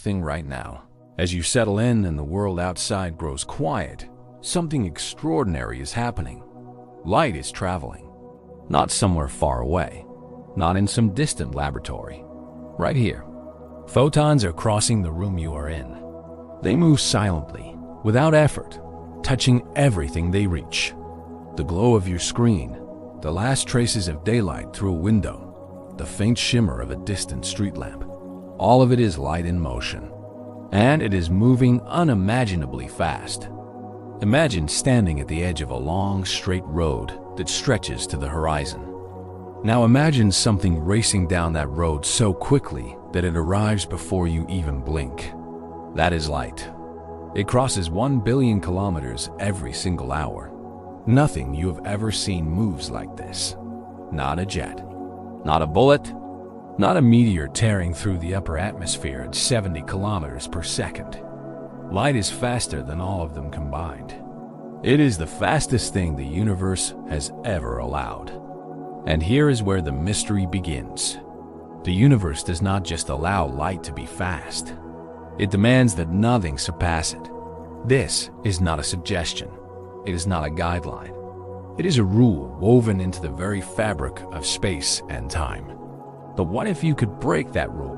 everything right now. As you settle in and the world outside grows quiet, something extraordinary is happening. Light is traveling. Not somewhere far away. Not in some distant laboratory. Right here. Photons are crossing the room you are in. They move silently, without effort, touching everything they reach. The glow of your screen, the last traces of daylight through a window, the faint shimmer of a distant street lamp. All of it is light in motion. And it is moving unimaginably fast. Imagine standing at the edge of a long, straight road that stretches to the horizon. Now imagine something racing down that road so quickly that it arrives before you even blink. That is light. It crosses 1 billion kilometers every single hour. Nothing you have ever seen moves like this. Not a jet. Not a bullet. Not a meteor tearing through the upper atmosphere at 70 kilometers per second. Light is faster than all of them combined. It is the fastest thing the universe has ever allowed. And here is where the mystery begins. The universe does not just allow light to be fast. It demands that nothing surpass it. This is not a suggestion. It is not a guideline. It is a rule woven into the very fabric of space and time. But what if you could break that rule?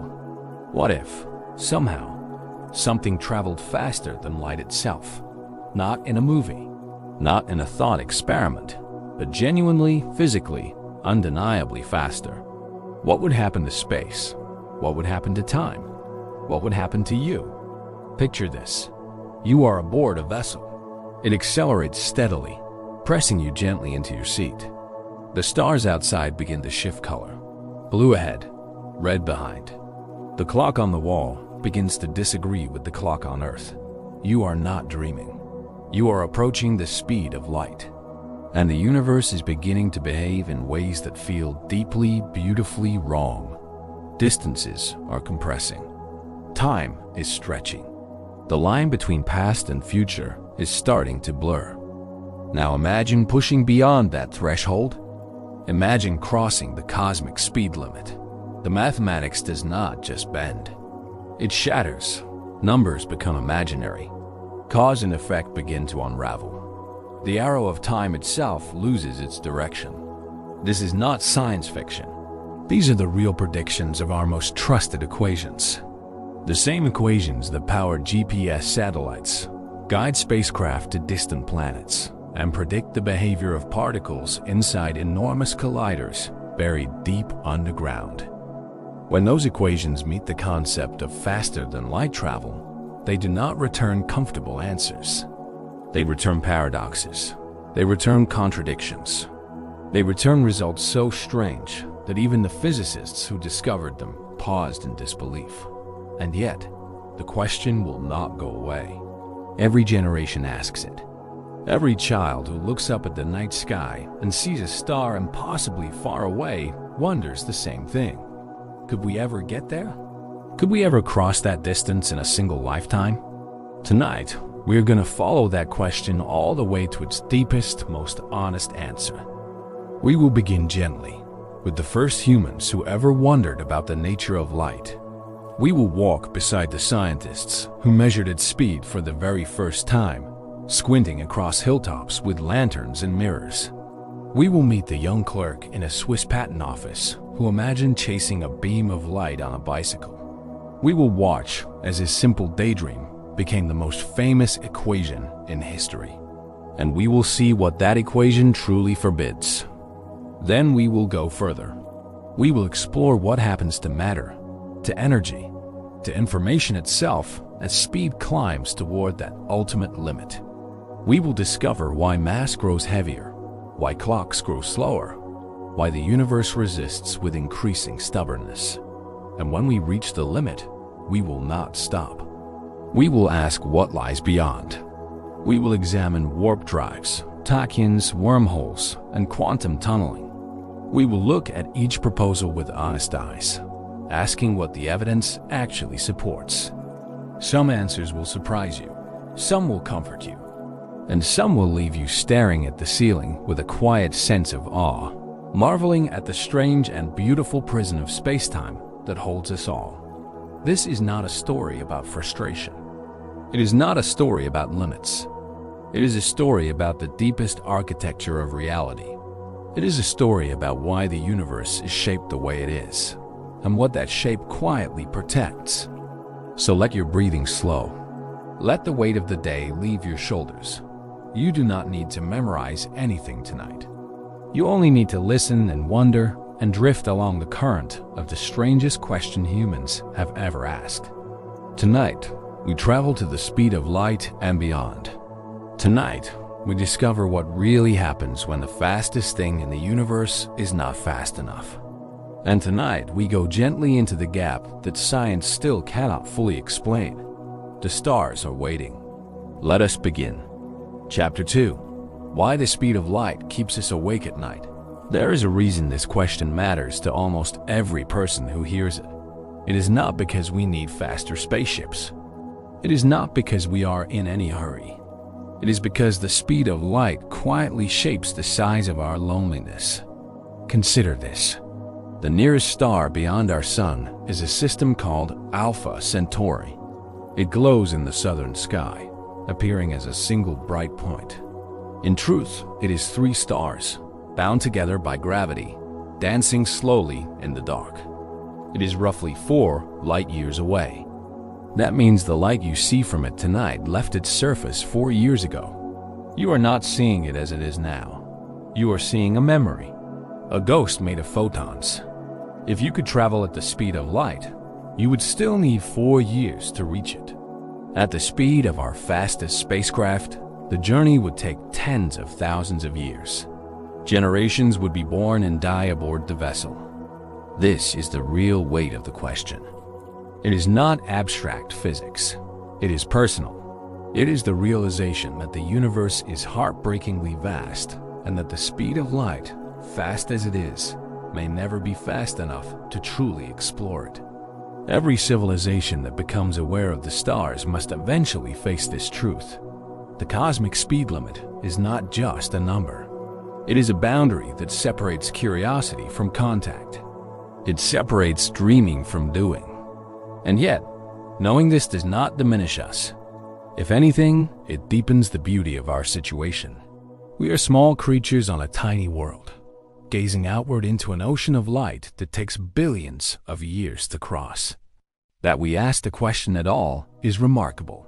What if, somehow, something traveled faster than light itself? Not in a movie, not in a thought experiment, but genuinely, physically, undeniably faster. What would happen to space? What would happen to time? What would happen to you? Picture this. You are aboard a vessel. It accelerates steadily, pressing you gently into your seat. The stars outside begin to shift color. Blue ahead, red behind. The clock on the wall begins to disagree with the clock on Earth. You are not dreaming. You are approaching the speed of light. And the universe is beginning to behave in ways that feel deeply, beautifully wrong. Distances are compressing. Time is stretching. The line between past and future is starting to blur. Now imagine pushing beyond that threshold. Imagine crossing the cosmic speed limit. The mathematics does not just bend. It shatters. Numbers become imaginary. Cause and effect begin to unravel. The arrow of time itself loses its direction. This is not science fiction. These are the real predictions of our most trusted equations. The same equations that power GPS satellites, guide spacecraft to distant planets, and predict the behavior of particles inside enormous colliders buried deep underground. When those equations meet the concept of faster-than-light travel, they do not return comfortable answers. They return paradoxes. They return contradictions. They return results so strange that even the physicists who discovered them paused in disbelief. And yet, the question will not go away. Every generation asks it. Every child who looks up at the night sky and sees a star impossibly far away wonders the same thing. Could we ever get there? Could we ever cross that distance in a single lifetime? Tonight, we're going to follow that question all the way to its deepest, most honest answer. We will begin gently, with the first humans who ever wondered about the nature of light. We will walk beside the scientists who measured its speed for the very first time, squinting across hilltops with lanterns and mirrors. We will meet the young clerk in a Swiss patent office who imagined chasing a beam of light on a bicycle. We will watch as his simple daydream became the most famous equation in history. And we will see what that equation truly forbids. Then we will go further. We will explore what happens to matter, to energy, to information itself as speed climbs toward that ultimate limit. We will discover why mass grows heavier, why clocks grow slower, why the universe resists with increasing stubbornness. And when we reach the limit, we will not stop. We will ask what lies beyond. We will examine warp drives, tachyons, wormholes, and quantum tunneling. We will look at each proposal with honest eyes, asking what the evidence actually supports. Some answers will surprise you, some will comfort you, and some will leave you staring at the ceiling with a quiet sense of awe, marveling at the strange and beautiful prison of spacetime that holds us all. This is not a story about frustration. It is not a story about limits. It is a story about the deepest architecture of reality. It is a story about why the universe is shaped the way it is, and what that shape quietly protects. So let your breathing slow. Let the weight of the day leave your shoulders. You do not need to memorize anything tonight. You only need to listen and wonder and drift along the current of the strangest question humans have ever asked. Tonight, we travel to the speed of light and beyond. Tonight, we discover what really happens when the fastest thing in the universe is not fast enough. And tonight, we go gently into the gap that science still cannot fully explain. The stars are waiting. Let us begin. Chapter 2. Why the speed of light keeps us awake at night. There is a reason this question matters to almost every person who hears it. It is not because we need faster spaceships. It is not because we are in any hurry. It is because the speed of light quietly shapes the size of our loneliness. Consider this. The nearest star beyond our sun is a system called Alpha Centauri. It glows in the southern sky, appearing as a single bright point. In truth, it is 3 stars, bound together by gravity, dancing slowly in the dark. It is roughly 4 light years away. That means the light you see from it tonight left its surface 4 years ago. You are not seeing it as it is now. You are seeing a memory, a ghost made of photons. If you could travel at the speed of light, you would still need 4 years to reach it. At the speed of our fastest spacecraft, the journey would take tens of thousands of years. Generations would be born and die aboard the vessel. This is the real weight of the question. It is not abstract physics. It is personal. It is the realization that the universe is heartbreakingly vast and that the speed of light, fast as it is, may never be fast enough to truly explore it. Every civilization that becomes aware of the stars must eventually face this truth. The cosmic speed limit is not just a number. It is a boundary that separates curiosity from contact. It separates dreaming from doing. And yet, knowing this does not diminish us. If anything, it deepens the beauty of our situation. We are small creatures on a tiny world, gazing outward into an ocean of light that takes billions of years to cross. That we ask the question at all is remarkable.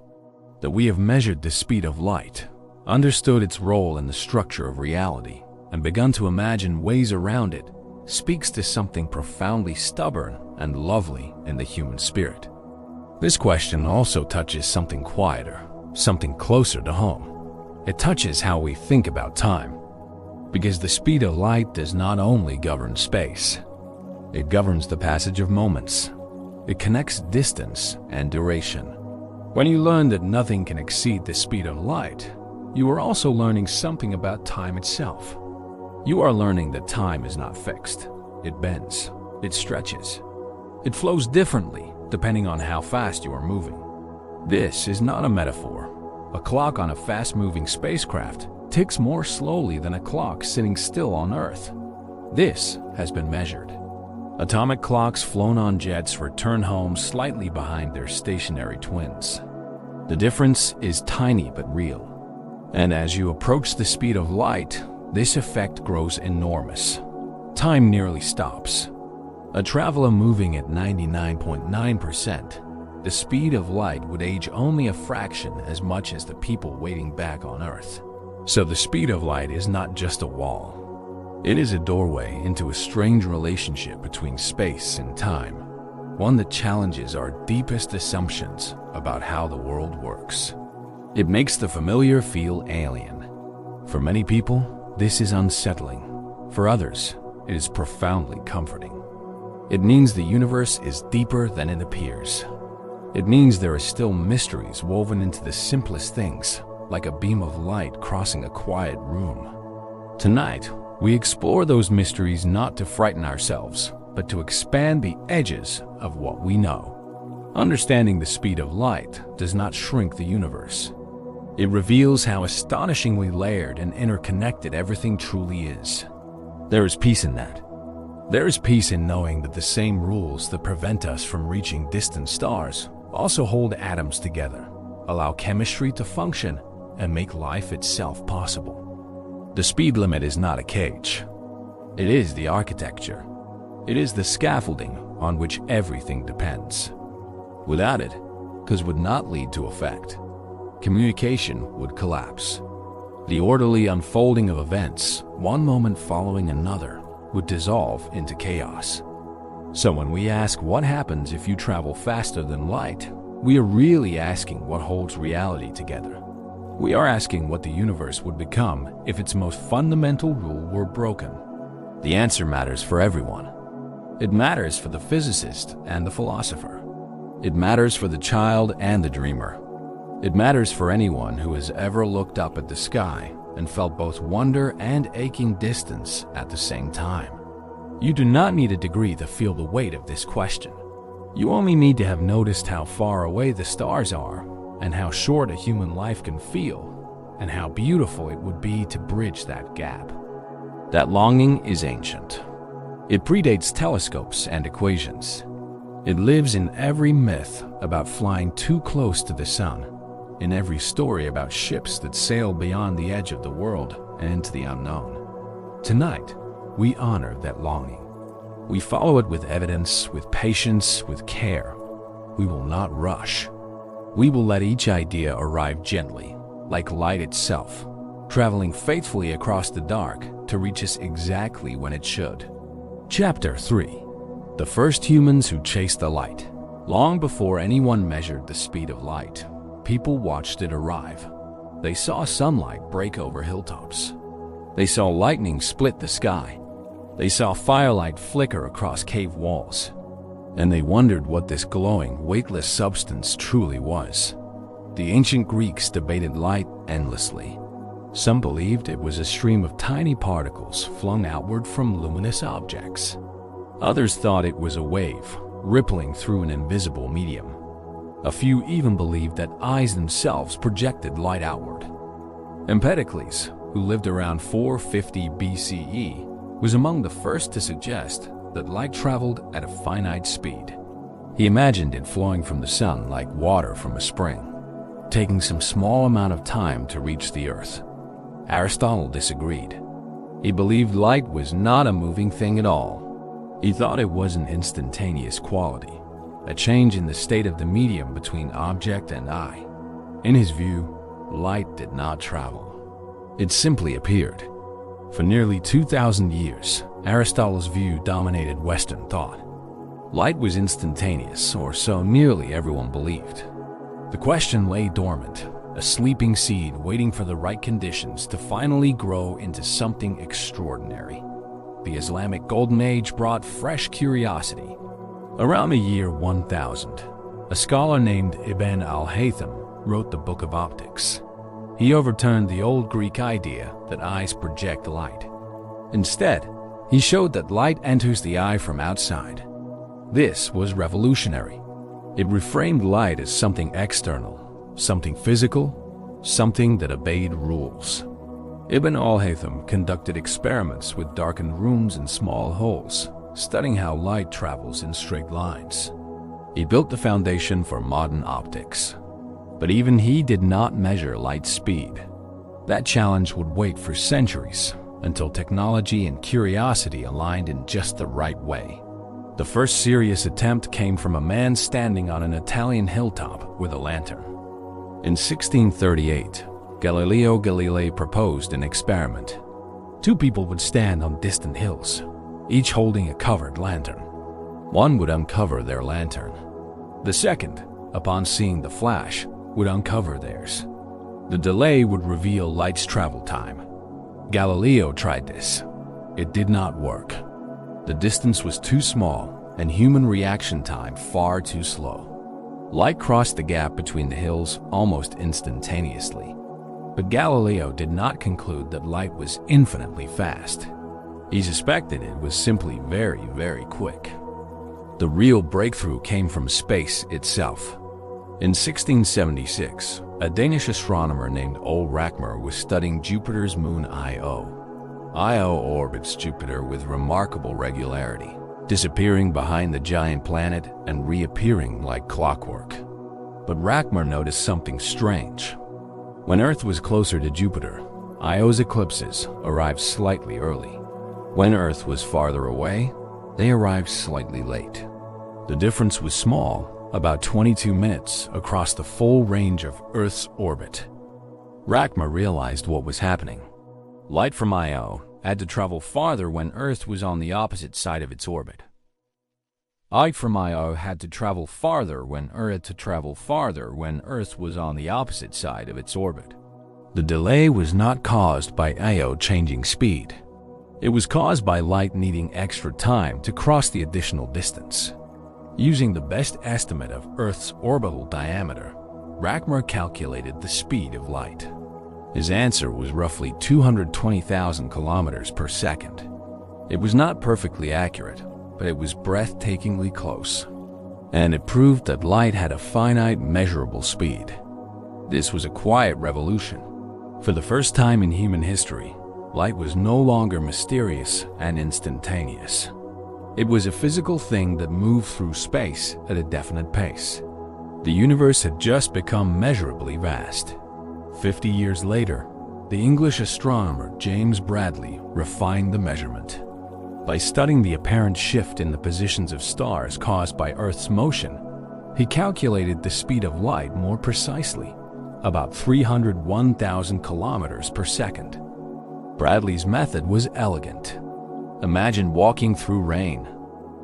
That we have measured the speed of light, understood its role in the structure of reality, and begun to imagine ways around it speaks to something profoundly stubborn and lovely in the human spirit. This question also touches something quieter, something closer to home. It touches how we think about time. Because the speed of light does not only govern space, it governs the passage of moments. It connects distance and duration. When you learn that nothing can exceed the speed of light, you are also learning something about time itself. You are learning that time is not fixed. It bends. It stretches. It flows differently depending on how fast you are moving. This is not a metaphor. A clock on a fast-moving spacecraft ticks more slowly than a clock sitting still on Earth. This has been measured. Atomic clocks flown on jets return home slightly behind their stationary twins. The difference is tiny but real. And as you approach the speed of light, this effect grows enormous. Time nearly stops. A traveler moving at 99.9%, the speed of light would age only a fraction as much as the people waiting back on Earth. So the speed of light is not just a wall. It is a doorway into a strange relationship between space and time, one that challenges our deepest assumptions about how the world works. It makes the familiar feel alien. For many people, this is unsettling. For others, it is profoundly comforting. It means the universe is deeper than it appears. It means there are still mysteries woven into the simplest things, like a beam of light crossing a quiet room. Tonight, we explore those mysteries not to frighten ourselves, but to expand the edges of what we know. Understanding the speed of light does not shrink the universe. It reveals how astonishingly layered and interconnected everything truly is. There is peace in that. There is peace in knowing that the same rules that prevent us from reaching distant stars also hold atoms together, allow chemistry to function, and make life itself possible. The speed limit is not a cage. It is the architecture. It is the scaffolding on which everything depends. Without it, cause would not lead to effect. Communication would collapse. The orderly unfolding of events, one moment following another, would dissolve into chaos. So when we ask what happens if you travel faster than light, we are really asking what holds reality together. We are asking what the universe would become if its most fundamental rule were broken. The answer matters for everyone. It matters for the physicist and the philosopher. It matters for the child and the dreamer. It matters for anyone who has ever looked up at the sky and felt both wonder and aching distance at the same time. You do not need a degree to feel the weight of this question. You only need to have noticed how far away the stars are, and how short a human life can feel, and how beautiful it would be to bridge that gap. That longing is ancient. It predates telescopes and equations. It lives in every myth about flying too close to the sun, in every story about ships that sail beyond the edge of the world and into the unknown. Tonight, we honor that longing. We follow it with evidence, with patience, with care. We will not rush. We will let each idea arrive gently, like light itself, traveling faithfully across the dark to reach us exactly when it should. Chapter 3. The first humans who chased the light. Long before anyone measured the speed of light, people watched it arrive. They saw sunlight break over hilltops. They saw lightning split the sky. They saw firelight flicker across cave walls. And they wondered what this glowing, weightless substance truly was. The ancient Greeks debated light endlessly. Some believed it was a stream of tiny particles flung outward from luminous objects. Others thought it was a wave, rippling through an invisible medium. A few even believed that eyes themselves projected light outward. Empedocles, who lived around 450 BCE, was among the first to suggest that light traveled at a finite speed. He imagined it flowing from the sun like water from a spring, taking some small amount of time to reach the earth. Aristotle disagreed. He believed light was not a moving thing at all. He thought it was an instantaneous quality, a change in the state of the medium between object and eye. In his view, light did not travel. It simply appeared. For nearly 2,000 years, Aristotle's view dominated Western thought. Light was instantaneous, or so nearly everyone believed. The question lay dormant, a sleeping seed waiting for the right conditions to finally grow into something extraordinary. The Islamic Golden Age brought fresh curiosity. Around the year 1000, a scholar named Ibn al-Haytham wrote the Book of Optics. He overturned the old Greek idea that eyes project light. Instead, he showed that light enters the eye from outside. This was revolutionary. It reframed light as something external, something physical, something that obeyed rules. Ibn al-Haytham conducted experiments with darkened rooms and small holes, studying how light travels in straight lines. He built the foundation for modern optics. But even he did not measure light speed. That challenge would wait for centuries until technology and curiosity aligned in just the right way. The first serious attempt came from a man standing on an Italian hilltop with a lantern. In 1638, Galileo Galilei proposed an experiment. Two people would stand on distant hills, each holding a covered lantern. One would uncover their lantern. The second, upon seeing the flash, would uncover theirs. The delay would reveal light's travel time. Galileo tried this. It did not work. The distance was too small and human reaction time far too slow. Light crossed the gap between the hills almost instantaneously. But Galileo did not conclude that light was infinitely fast. He suspected it was simply very, very quick. The real breakthrough came from space itself. In 1676, a Danish astronomer named Ole Rachmer was studying Jupiter's moon Io. Io orbits Jupiter with remarkable regularity, disappearing behind the giant planet and reappearing like clockwork. But Rachmer noticed something strange. When Earth was closer to Jupiter, Io's eclipses arrived slightly early. When Earth was farther away, they arrived slightly late. The difference was small, about 22 minutes across the full range of Earth's orbit. Rachmer realized what was happening. Light from Io had to travel farther when Earth was on the opposite side of its orbit. Light from Io had to travel farther when Earth was on the opposite side of its orbit. The delay was not caused by Io changing speed. It was caused by light needing extra time to cross the additional distance. Using the best estimate of Earth's orbital diameter, Rachmer calculated the speed of light. His answer was roughly 220,000 kilometers per second. It was not perfectly accurate, but it was breathtakingly close. And it proved that light had a finite measurable speed. This was a quiet revolution. For the first time in human history, light was no longer mysterious and instantaneous. It was a physical thing that moved through space at a definite pace. The universe had just become measurably vast. 50 years later, the English astronomer James Bradley refined the measurement. By studying the apparent shift in the positions of stars caused by Earth's motion, he calculated the speed of light more precisely, about 301,000 kilometers per second. Bradley's method was elegant. Imagine walking through rain.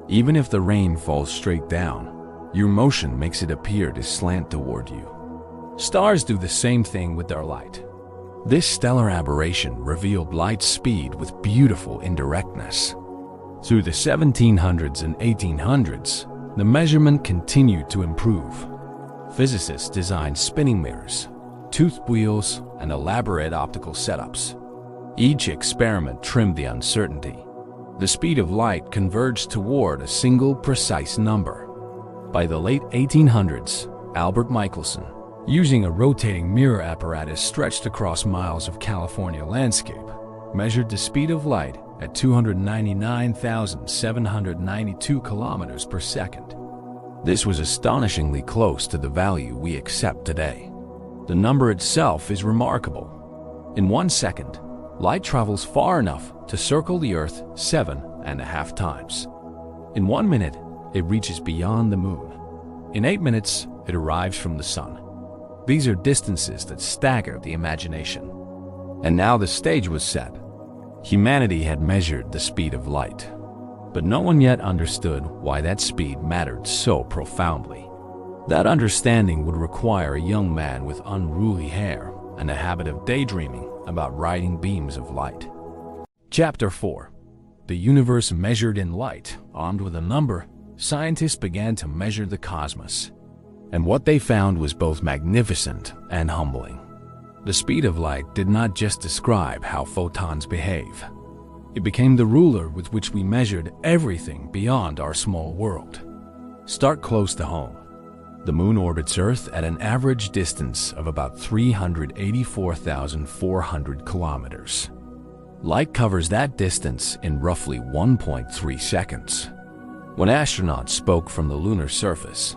Even if the rain falls straight down, your motion makes it appear to slant toward you. Stars do the same thing with their light. This stellar aberration revealed light's speed with beautiful indirectness. Through the 1700s and 1800s, the measurement continued to improve. Physicists designed spinning mirrors, toothed wheels, and elaborate optical setups. Each experiment trimmed the uncertainty. The speed of light converged toward a single precise number. By the late 1800s, Albert Michelson, using a rotating mirror apparatus stretched across miles of California landscape, measured the speed of light at 299,792 kilometers per second. This was astonishingly close to the value we accept today. The number itself is remarkable. In 1 second, light travels far enough to circle the Earth 7.5 times. In 1 minute, it reaches beyond the moon. In 8 minutes, it arrives from the sun. These are distances that stagger the imagination. And now the stage was set. Humanity had measured the speed of light, but no one yet understood why that speed mattered so profoundly. That understanding would require a young man with unruly hair and a habit of daydreaming about riding beams of light. Chapter 4. The universe measured in light. Armed with a number, scientists began to measure the cosmos. And what they found was both magnificent and humbling. The speed of light did not just describe how photons behave. It became the ruler with which we measured everything beyond our small world. Start close to home. The moon orbits Earth at an average distance of about 384,400 kilometers. Light covers that distance in roughly 1.3 seconds. When astronauts spoke from the lunar surface,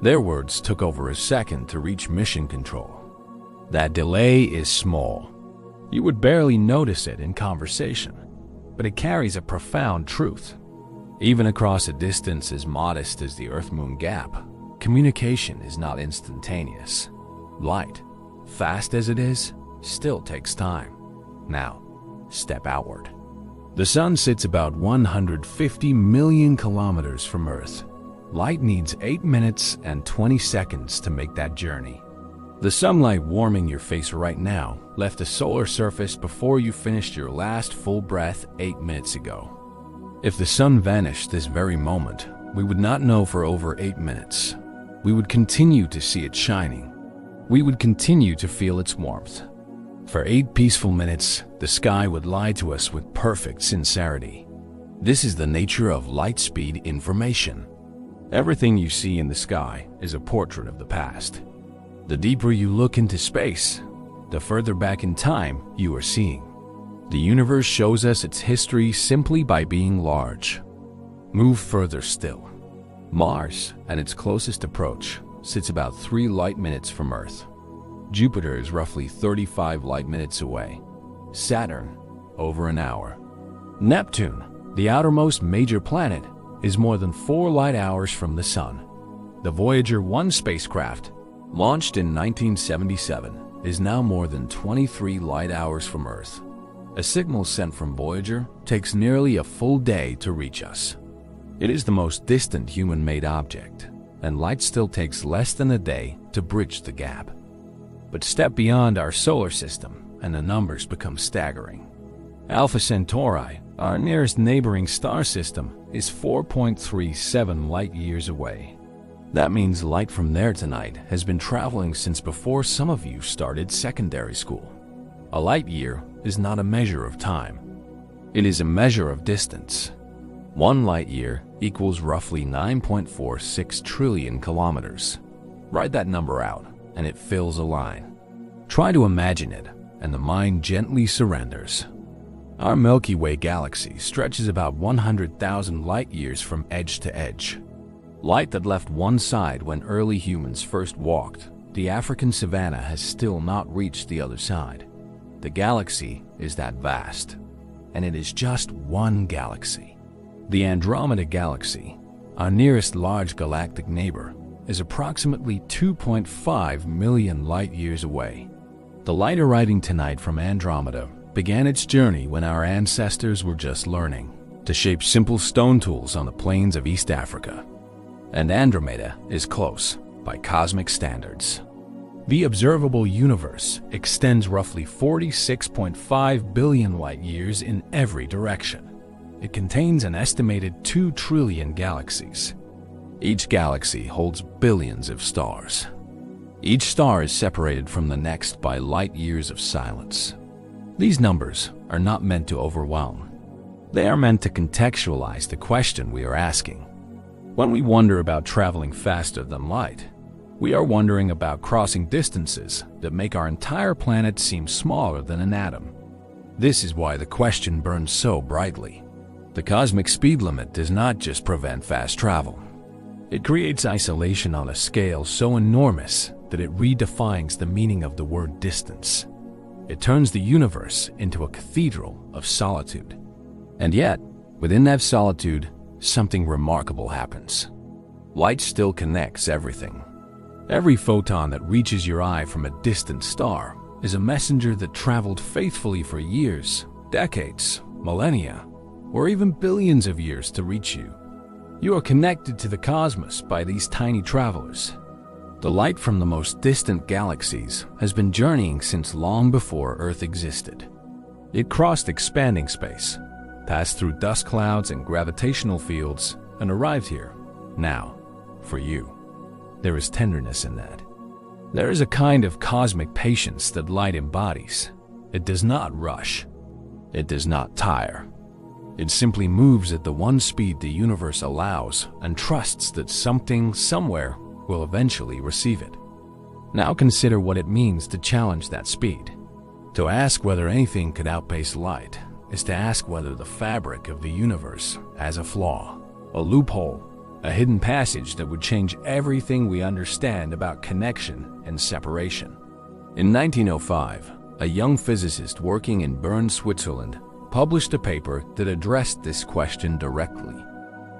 their words took over a second to reach mission control. That delay is small. You would barely notice it in conversation, but it carries a profound truth. Even across a distance as modest as the Earth-Moon gap, communication is not instantaneous. Light, fast as it is, still takes time. Now, step outward. The sun sits about 150 million kilometers from Earth. Light needs 8 minutes and 20 seconds to make that journey. The sunlight warming your face right now left a solar surface before you finished your last full breath 8 minutes ago. If the sun vanished this very moment, we would not know for over 8 minutes. We would continue to see it shining. We would continue to feel its warmth. For 8 peaceful minutes, the sky would lie to us with perfect sincerity. This is the nature of light speed information. Everything you see in the sky is a portrait of the past. The deeper you look into space, the further back in time you are seeing. The universe shows us its history simply by being large. Move further still. Mars, at its closest approach, sits about 3 light minutes from Earth. Jupiter is roughly 35 light minutes away. Saturn, over an hour. Neptune, the outermost major planet, is more than 4 light hours from the Sun. The Voyager 1 spacecraft, launched in 1977, is now more than 23 light hours from Earth. A signal sent from Voyager takes nearly a full day to reach us. It is the most distant human-made object, and light still takes less than a day to bridge the gap. But step beyond our solar system, and the numbers become staggering. Alpha Centauri, our nearest neighboring star system, is 4.37 light-years away. That means light from there tonight has been traveling since before some of you started secondary school. A light-year is not a measure of time. It is a measure of distance. 1 light-year equals roughly 9.46 trillion kilometers. Write that number out, and it fills a line. Try to imagine it, and the mind gently surrenders. Our Milky Way galaxy stretches about 100,000 light-years from edge to edge. Light that left one side when early humans first walked, the African savanna has still not reached the other side. The galaxy is that vast, and it is just one galaxy. The Andromeda Galaxy, our nearest large galactic neighbor, is approximately 2.5 million light-years away. The light arriving tonight from Andromeda began its journey when our ancestors were just learning to shape simple stone tools on the plains of East Africa. And Andromeda is close by cosmic standards. The observable universe extends roughly 46.5 billion light-years in every direction. It contains an estimated 2 trillion galaxies. Each galaxy holds billions of stars. Each star is separated from the next by light-years of silence. These numbers are not meant to overwhelm. They are meant to contextualize the question we are asking. When we wonder about traveling faster than light, we are wondering about crossing distances that make our entire planet seem smaller than an atom. This is why the question burns so brightly. The cosmic speed limit does not just prevent fast travel. It creates isolation on a scale so enormous that it redefines the meaning of the word distance. It turns the universe into a cathedral of solitude. And yet, within that solitude, something remarkable happens. Light still connects everything. Every photon that reaches your eye from a distant star is a messenger that traveled faithfully for years, decades, millennia, or even billions of years to reach you. You are connected to the cosmos by these tiny travelers. The light from the most distant galaxies has been journeying since long before Earth existed. It crossed expanding space, passed through dust clouds and gravitational fields, and arrived here, now, for you. There is tenderness in that. There is a kind of cosmic patience that light embodies. It does not rush. It does not tire. It simply moves at the one speed the universe allows and trusts that something, somewhere, will eventually receive it. Now consider what it means to challenge that speed. To ask whether anything could outpace light is to ask whether the fabric of the universe has a flaw, a loophole, a hidden passage that would change everything we understand about connection and separation. In 1905, a young physicist working in Bern, Switzerland, published a paper that addressed this question directly.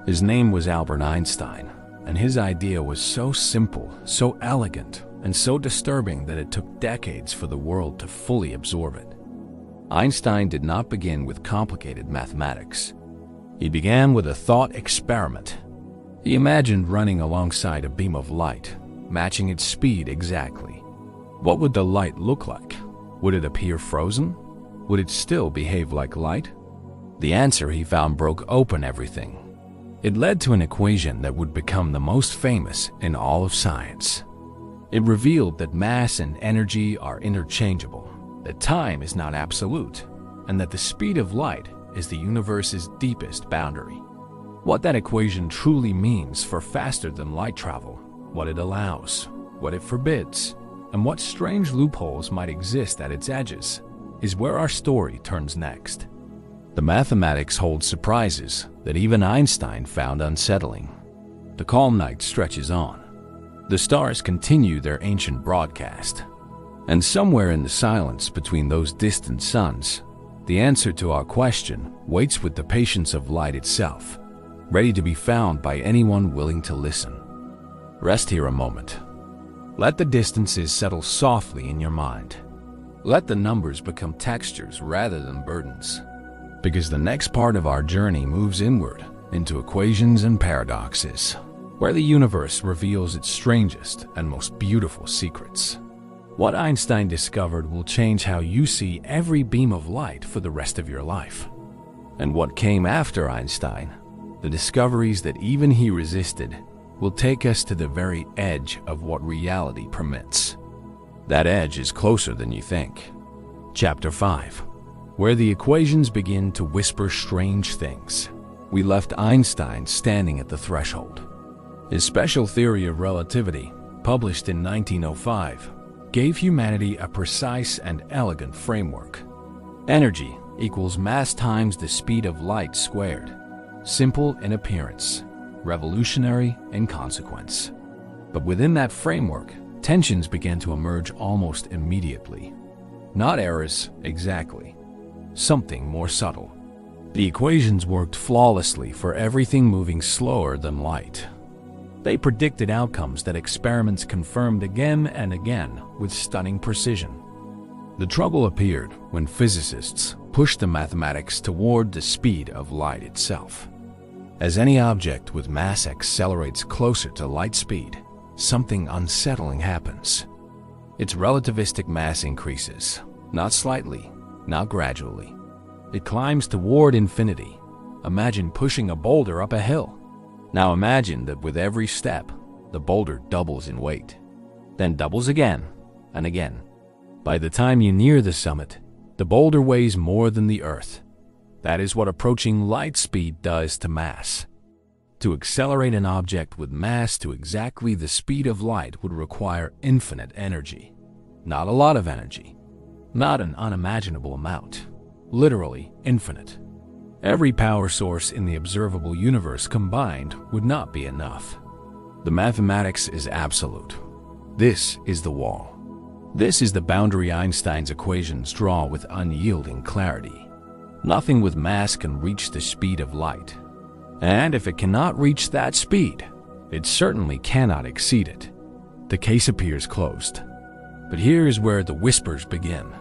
His name was Albert Einstein, and his idea was so simple, so elegant, and so disturbing that it took decades for the world to fully absorb it. Einstein did not begin with complicated mathematics. He began with a thought experiment. He imagined running alongside a beam of light, matching its speed exactly. What would the light look like? Would it appear frozen? Would it still behave like light? The answer he found broke open everything. It led to an equation that would become the most famous in all of science. It revealed that mass and energy are interchangeable, that time is not absolute, and that the speed of light is the universe's deepest boundary. What that equation truly means for faster-than-light travel, what it allows, what it forbids, and what strange loopholes might exist at its edges. is where our story turns next. The mathematics holds surprises that even Einstein found unsettling. The calm night stretches on. The stars continue their ancient broadcast. And somewhere in the silence between those distant suns, the answer to our question waits with the patience of light itself, ready to be found by anyone willing to listen. Rest here a moment. Let the distances settle softly in your mind. Let the numbers become textures rather than burdens. Because the next part of our journey moves inward into equations and paradoxes, where the universe reveals its strangest and most beautiful secrets. What Einstein discovered will change how you see every beam of light for the rest of your life. And what came after Einstein, the discoveries that even he resisted, will take us to the very edge of what reality permits. That edge is closer than you think. Chapter 5, where the equations begin to whisper strange things. We left Einstein standing at the threshold. His special theory of relativity, published in 1905, gave humanity a precise and elegant framework. Energy equals mass times the speed of light squared. Simple in appearance, revolutionary in consequence. But within that framework, tensions began to emerge almost immediately. Not errors, exactly. Something more subtle. The equations worked flawlessly for everything moving slower than light. They predicted outcomes that experiments confirmed again and again with stunning precision. The trouble appeared when physicists pushed the mathematics toward the speed of light itself. As any object with mass accelerates closer to light speed, something unsettling happens. Its relativistic mass increases, not slightly, not gradually. It climbs toward infinity. Imagine pushing a boulder up a hill. Now imagine that with every step, the boulder doubles in weight, then doubles again and again. By the time you near the summit, the boulder weighs more than the Earth. That is what approaching light speed does to mass. To accelerate an object with mass to exactly the speed of light would require infinite energy. Not a lot of energy. Not an unimaginable amount. Literally infinite. Every power source in the observable universe combined would not be enough. The mathematics is absolute. This is the wall. This is the boundary Einstein's equations draw with unyielding clarity. Nothing with mass can reach the speed of light. And if it cannot reach that speed, it certainly cannot exceed it. The case appears closed. But here is where the whispers begin.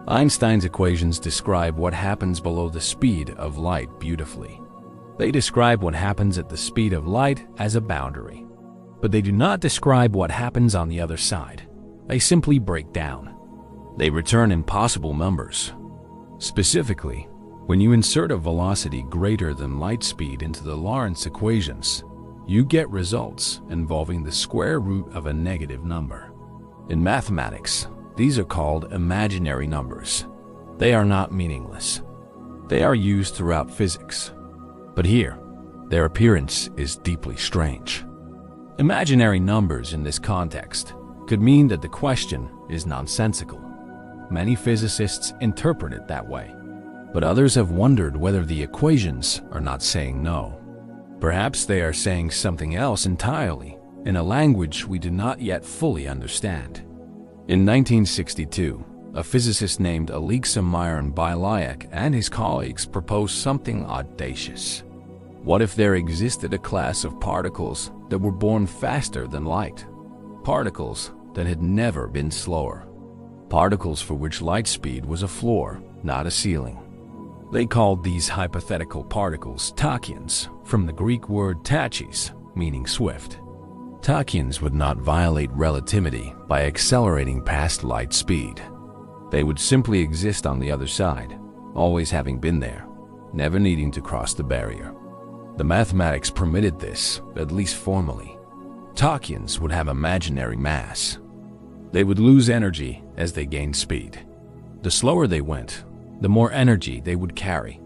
Einstein's equations describe what happens below the speed of light beautifully. They describe what happens at the speed of light as a boundary. But they do not describe what happens on the other side. They simply break down. They return impossible numbers. Specifically, when you insert a velocity greater than light speed into the Lorentz equations, you get results involving the square root of a negative number. In mathematics, these are called imaginary numbers. They are not meaningless. They are used throughout physics. But here, their appearance is deeply strange. Imaginary numbers in this context could mean that the question is nonsensical. Many physicists interpret it that way. But others have wondered whether the equations are not saying no. Perhaps they are saying something else entirely, in a language we do not yet fully understand. In 1962, a physicist named Alexa Myron-Bialyak and his colleagues proposed something audacious. What if there existed a class of particles that were born faster than light? Particles that had never been slower. Particles for which light speed was a floor, not a ceiling. They called these hypothetical particles tachyons, from the Greek word tachys, meaning swift. Tachyons would not violate relativity by accelerating past light speed. They would simply exist on the other side, always having been there, never needing to cross the barrier. The mathematics permitted this, at least formally. Tachyons would have imaginary mass. They would lose energy as they gained speed. The slower they went, the more energy they would carry.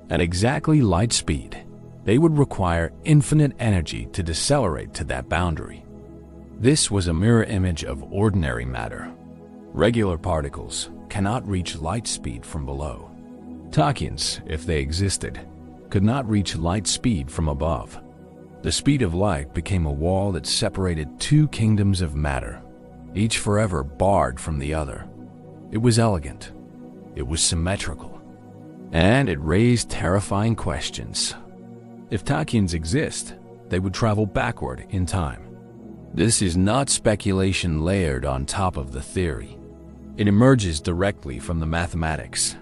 At exactly light speed, they would require infinite energy to decelerate to that boundary. This was a mirror image of ordinary matter. Regular particles cannot reach light speed from below. Tachyons, if they existed, could not reach light speed from above. The speed of light became a wall that separated two kingdoms of matter, each forever barred from the other. It was elegant, it was symmetrical, and it raised terrifying questions. If tachyons exist, they would travel backward in time. This is not speculation layered on top of the theory. It emerges directly from the mathematics.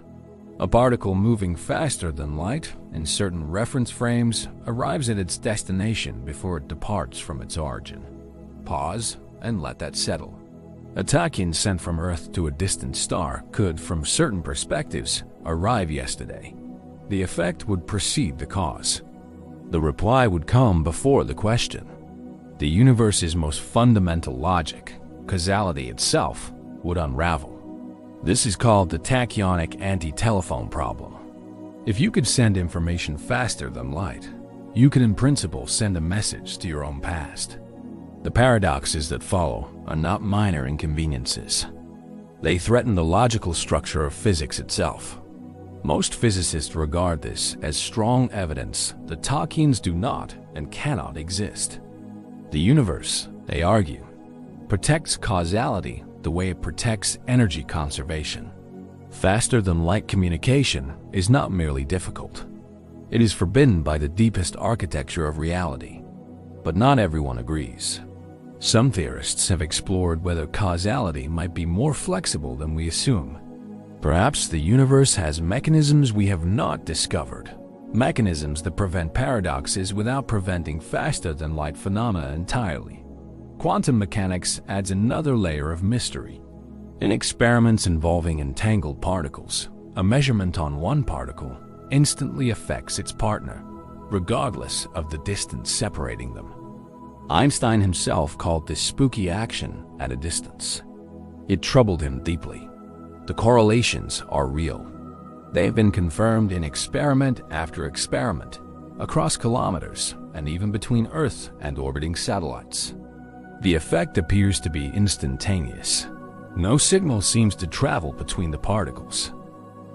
A particle moving faster than light in certain reference frames arrives at its destination before it departs from its origin. Pause and let that settle. A tachyon sent from Earth to a distant star could, from certain perspectives, arrive yesterday. The effect would precede the cause. The reply would come before the question. The universe's most fundamental logic, causality itself, would unravel. This is called the tachyonic anti-telephone problem. If you could send information faster than light, you could in principle send a message to your own past. The paradoxes that follow are not minor inconveniences. They threaten the logical structure of physics itself. Most physicists regard this as strong evidence that tachyons do not and cannot exist. The universe, they argue, protects causality the way it protects energy conservation. Faster-than-light communication is not merely difficult. It is forbidden by the deepest architecture of reality. But not everyone agrees. Some theorists have explored whether causality might be more flexible than we assume. Perhaps the universe has mechanisms we have not discovered, mechanisms that prevent paradoxes without preventing faster-than-light phenomena entirely. Quantum mechanics adds another layer of mystery. In experiments involving entangled particles, a measurement on one particle instantly affects its partner, regardless of the distance separating them. Einstein himself called this spooky action at a distance. It troubled him deeply. The correlations are real. They have been confirmed in experiment after experiment, across kilometers, and even between Earth and orbiting satellites. The effect appears to be instantaneous. No signal seems to travel between the particles.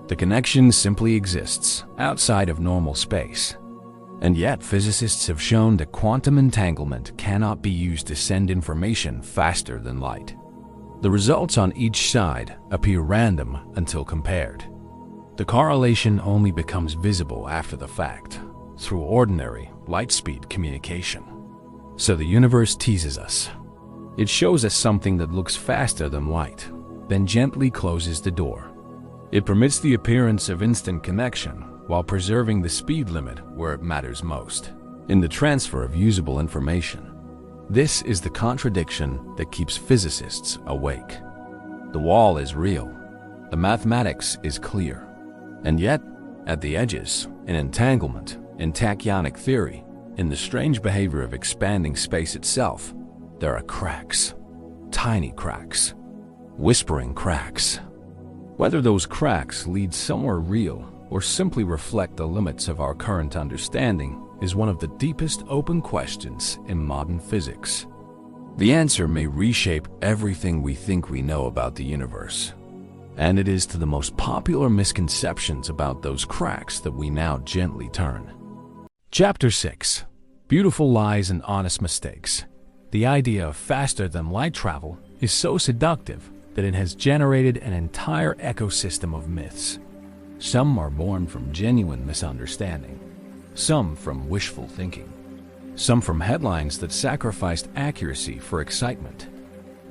The connection simply exists outside of normal space. And yet, physicists have shown that quantum entanglement cannot be used to send information faster than light. The results on each side appear random until compared. The correlation only becomes visible after the fact, through ordinary light-speed communication. So the universe teases us. It shows us something that looks faster than light, then gently closes the door. It permits the appearance of instant connection while preserving the speed limit where it matters most, in the transfer of usable information. This is the contradiction that keeps physicists awake. The wall is real, the mathematics is clear, and yet, at the edges, in entanglement, in tachyonic theory, in the strange behavior of expanding space itself, there are cracks, tiny cracks, whispering cracks. Whether those cracks lead somewhere real or simply reflect the limits of our current understanding is one of the deepest open questions in modern physics. The answer may reshape everything we think we know about the universe, and it is to the most popular misconceptions about those cracks that we now gently turn. Chapter 6: Beautiful Lies and Honest Mistakes. The idea of faster-than-light travel is so seductive that it has generated an entire ecosystem of myths. Some are born from genuine misunderstanding, some from wishful thinking, some from headlines that sacrificed accuracy for excitement.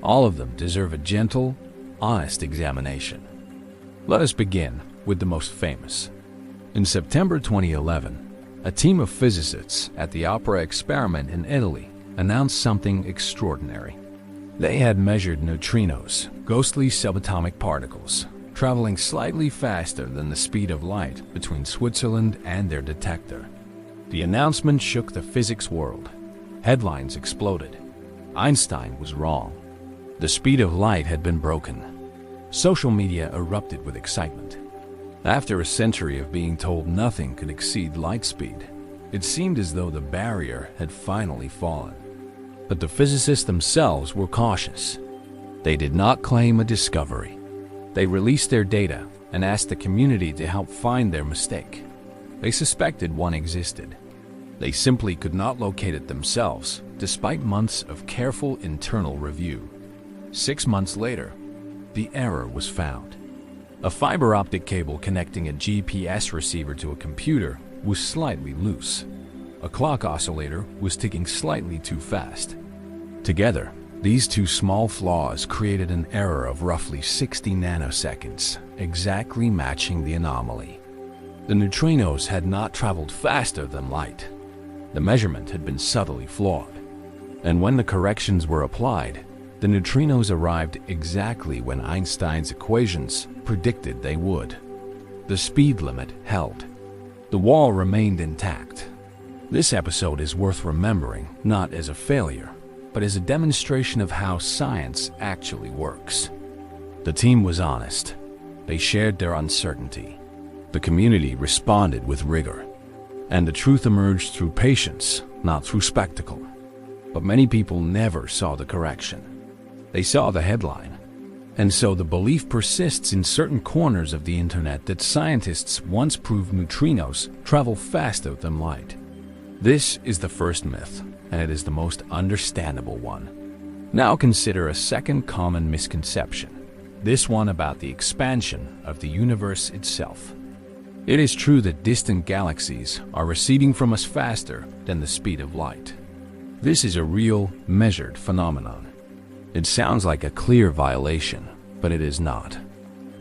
All of them deserve a gentle, honest examination. Let us begin with the most famous. In September 2011, a team of physicists at the Opera experiment in Italy announced something extraordinary. They had measured neutrinos, ghostly subatomic particles, traveling slightly faster than the speed of light between Switzerland and their detector. The announcement shook the physics world. Headlines exploded. Einstein was wrong. The speed of light had been broken. Social media erupted with excitement. After a century of being told nothing could exceed light speed, it seemed as though the barrier had finally fallen. But the physicists themselves were cautious. They did not claim a discovery. They released their data and asked the community to help find their mistake. They suspected one existed. They simply could not locate it themselves, despite months of careful internal review. 6 months later, the error was found. A fiber optic cable connecting a GPS receiver to a computer was slightly loose. A clock oscillator was ticking slightly too fast. Together, these two small flaws created an error of roughly 60 nanoseconds, exactly matching the anomaly. The neutrinos had not traveled faster than light. The measurement had been subtly flawed. And when the corrections were applied, the neutrinos arrived exactly when Einstein's equations predicted they would. The speed limit held. The wall remained intact. This episode is worth remembering, not as a failure, but as a demonstration of how science actually works. The team was honest. They shared their uncertainty. The community responded with rigor. And the truth emerged through patience, not through spectacle. But many people never saw the correction. They saw the headline. And so the belief persists in certain corners of the internet that scientists once proved neutrinos travel faster than light. This is the first myth, and it is the most understandable one. Now consider a second common misconception, this one about the expansion of the universe itself. It is true that distant galaxies are receding from us faster than the speed of light. This is a real, measured phenomenon. It sounds like a clear violation, but it is not.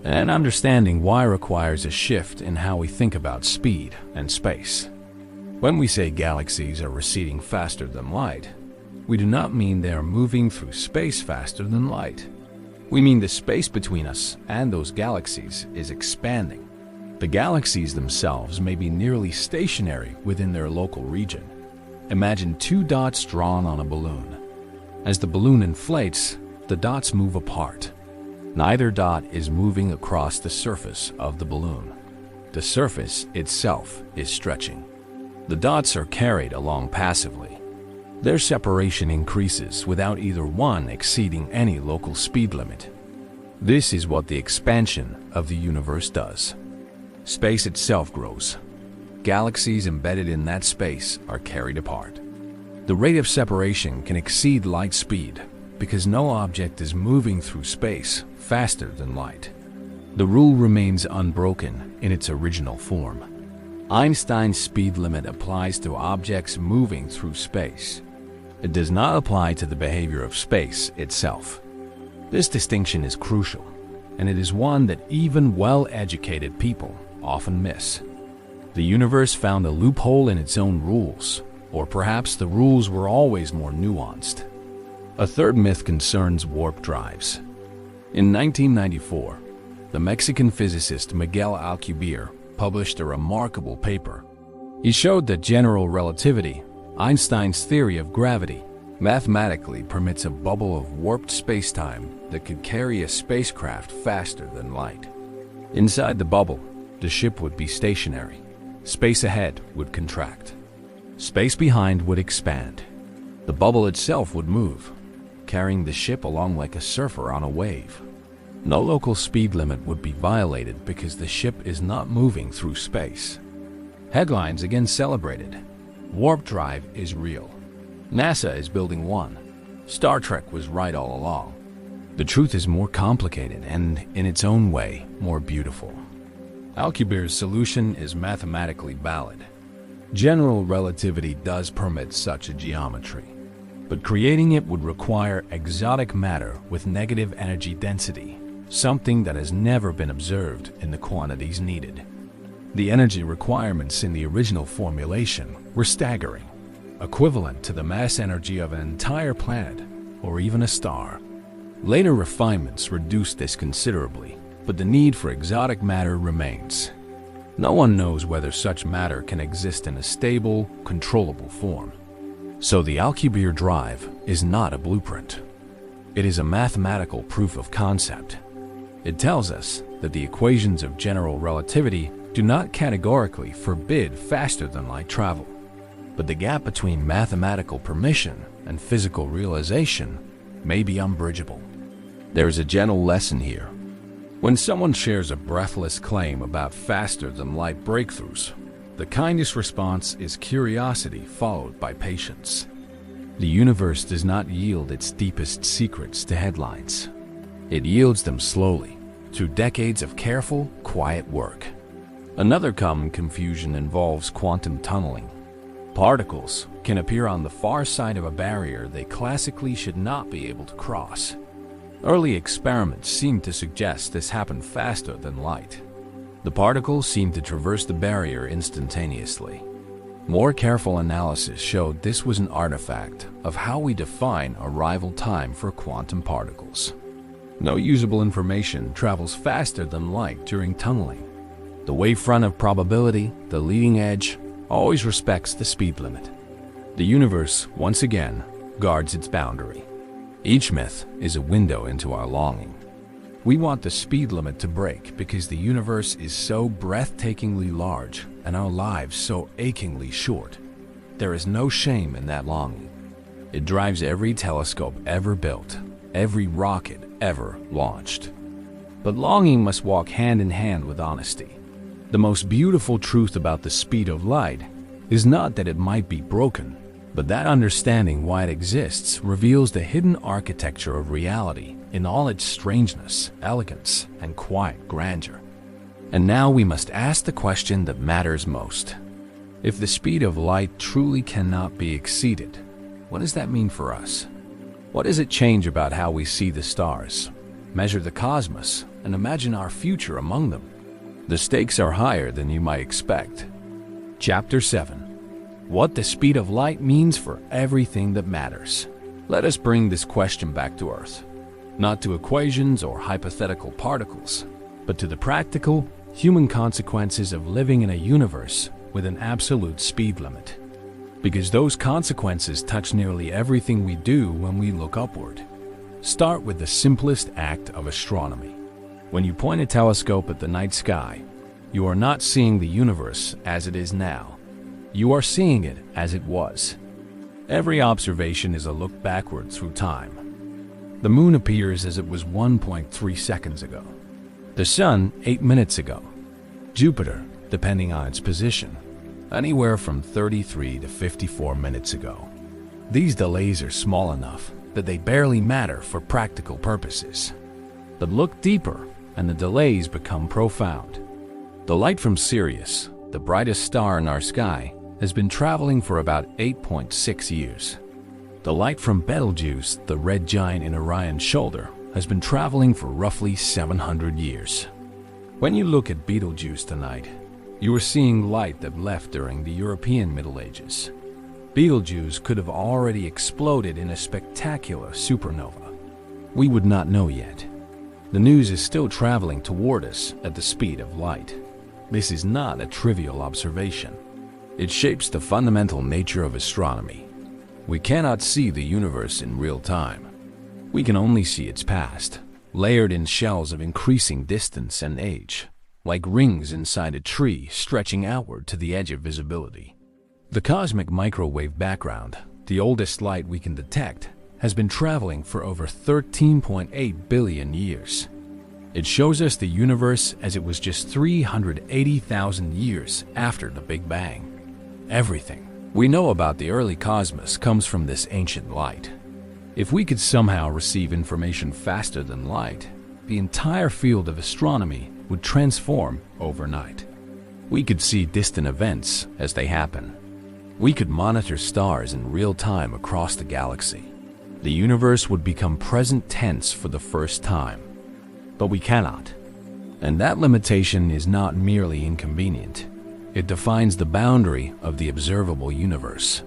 And understanding why requires a shift in how we think about speed and space. When we say galaxies are receding faster than light, we do not mean they are moving through space faster than light. We mean the space between us and those galaxies is expanding. The galaxies themselves may be nearly stationary within their local region. Imagine two dots drawn on a balloon. As the balloon inflates, the dots move apart. Neither dot is moving across the surface of the balloon. The surface itself is stretching. The dots are carried along passively. Their separation increases without either one exceeding any local speed limit. This is what the expansion of the universe does. Space itself grows. Galaxies embedded in that space are carried apart. The rate of separation can exceed light speed because no object is moving through space faster than light. The rule remains unbroken in its original form. Einstein's speed limit applies to objects moving through space. It does not apply to the behavior of space itself. This distinction is crucial, and it is one that even well-educated people often miss. The universe found a loophole in its own rules, or perhaps the rules were always more nuanced. A third myth concerns warp drives. In 1994, the Mexican physicist Miguel Alcubierre published a remarkable paper. He showed that general relativity, Einstein's theory of gravity, mathematically permits a bubble of warped spacetime that could carry a spacecraft faster than light. Inside the bubble, the ship would be stationary. Space ahead would contract. Space behind would expand. The bubble itself would move, carrying the ship along like a surfer on a wave. No local speed limit would be violated because the ship is not moving through space. Headlines again celebrated. Warp drive is real. NASA is building one. Star Trek was right all along. The truth is more complicated and, in its own way, more beautiful. Alcubierre's solution is mathematically valid. General relativity does permit such a geometry, but creating it would require exotic matter with negative energy density, something that has never been observed in the quantities needed. The energy requirements in the original formulation were staggering, equivalent to the mass energy of an entire planet or even a star. Later refinements reduced this considerably, but the need for exotic matter remains. No one knows whether such matter can exist in a stable, controllable form. So the Alcubierre drive is not a blueprint. It is a mathematical proof of concept. It tells us that the equations of general relativity do not categorically forbid faster-than-light travel, but the gap between mathematical permission and physical realization may be unbridgeable. There's a gentle lesson here. When someone shares a breathless claim about faster-than-light breakthroughs, the kindest response is curiosity followed by patience. The universe does not yield its deepest secrets to headlines. It yields them slowly, through decades of careful, quiet work. Another common confusion involves quantum tunneling. Particles can appear on the far side of a barrier they classically should not be able to cross. Early experiments seem to suggest this happened faster than light. The particles seem to traverse the barrier instantaneously. More careful analysis showed this was an artifact of how we define arrival time for quantum particles. No usable information travels faster than light during tunneling. The wavefront of probability, the leading edge, always respects the speed limit. The universe, once again, guards its boundary. Each myth is a window into our longing. We want the speed limit to break because the universe is so breathtakingly large and our lives so achingly short. There is no shame in that longing. It drives every telescope ever built, every rocket ever launched. But longing must walk hand in hand with honesty. The most beautiful truth about the speed of light is not that it might be broken, but that understanding why it exists reveals the hidden architecture of reality in all its strangeness, elegance, and quiet grandeur. And now we must ask the question that matters most. If the speed of light truly cannot be exceeded, what does that mean for us? What does it change about how we see the stars, measure the cosmos, and imagine our future among them? The stakes are higher than you might expect. Chapter 7. What the speed of light means for everything that matters. Let us bring this question back to Earth, not to equations or hypothetical particles, but to the practical, human consequences of living in a universe with an absolute speed limit. Because those consequences touch nearly everything we do when we look upward. Start with the simplest act of astronomy. When you point a telescope at the night sky, you are not seeing the universe as it is now. You are seeing it as it was. Every observation is a look backward through time. The moon appears as it was 1.3 seconds ago. The sun 8 minutes ago. Jupiter, depending on its position, anywhere from 33 to 54 minutes ago. These delays are small enough that they barely matter for practical purposes. But look deeper and the delays become profound. The light from Sirius, the brightest star in our sky, has been traveling for about 8.6 years. The light from Betelgeuse, the red giant in Orion's shoulder, has been traveling for roughly 700 years. When you look at Betelgeuse tonight, you are seeing light that left during the European Middle Ages. Betelgeuse could have already exploded in a spectacular supernova. We would not know yet. The news is still traveling toward us at the speed of light. This is not a trivial observation. It shapes the fundamental nature of astronomy. We cannot see the universe in real time. We can only see its past, layered in shells of increasing distance and age, like rings inside a tree stretching outward to the edge of visibility. The cosmic microwave background, the oldest light we can detect, has been traveling for over 13.8 billion years. It shows us the universe as it was just 380,000 years after the Big Bang. Everything we know about the early cosmos comes from this ancient light. If we could somehow receive information faster than light, the entire field of astronomy would transform overnight. We could see distant events as they happen. We could monitor stars in real time across the galaxy. The universe would become present tense for the first time. But we cannot. And that limitation is not merely inconvenient. It defines the boundary of the observable universe.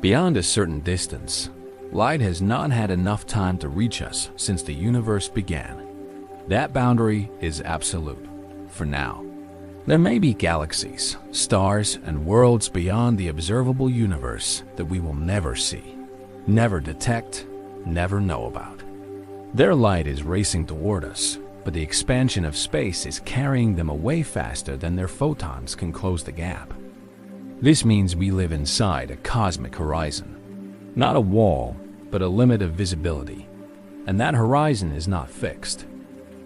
Beyond a certain distance, light has not had enough time to reach us since the universe began. That boundary is absolute, for now. There may be galaxies, stars, and worlds beyond the observable universe that we will never see, never detect, never know about. Their light is racing toward us, but the expansion of space is carrying them away faster than their photons can close the gap. This means we live inside a cosmic horizon, not a wall, but a limit of visibility. And that horizon is not fixed.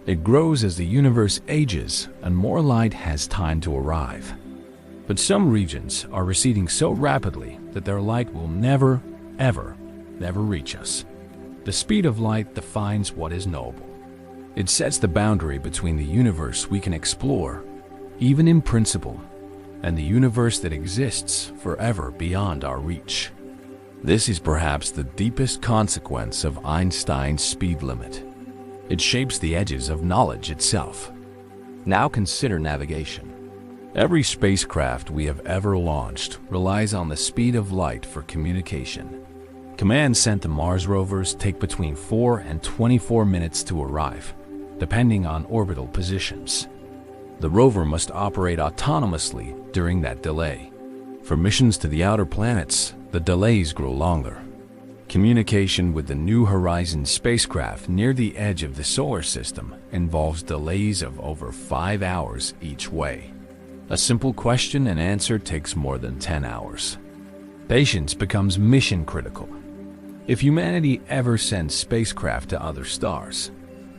It grows as the universe ages and more light has time to arrive. But some regions are receding so rapidly that their light will never reach us. The speed of light defines what is knowable. It sets the boundary between the universe we can explore, even in principle, and the universe that exists forever beyond our reach. This is perhaps the deepest consequence of Einstein's speed limit. It shapes the edges of knowledge itself. Now consider navigation. Every spacecraft we have ever launched relies on the speed of light for communication. Commands sent to Mars rovers take between 4 and 24 minutes to arrive, depending on orbital positions. The rover must operate autonomously during that delay. For missions to the outer planets, the delays grow longer. Communication with the New Horizons spacecraft near the edge of the solar system involves delays of over 5 hours each way. A simple question and answer takes more than 10 hours. Patience becomes mission critical. If humanity ever sends spacecraft to other stars,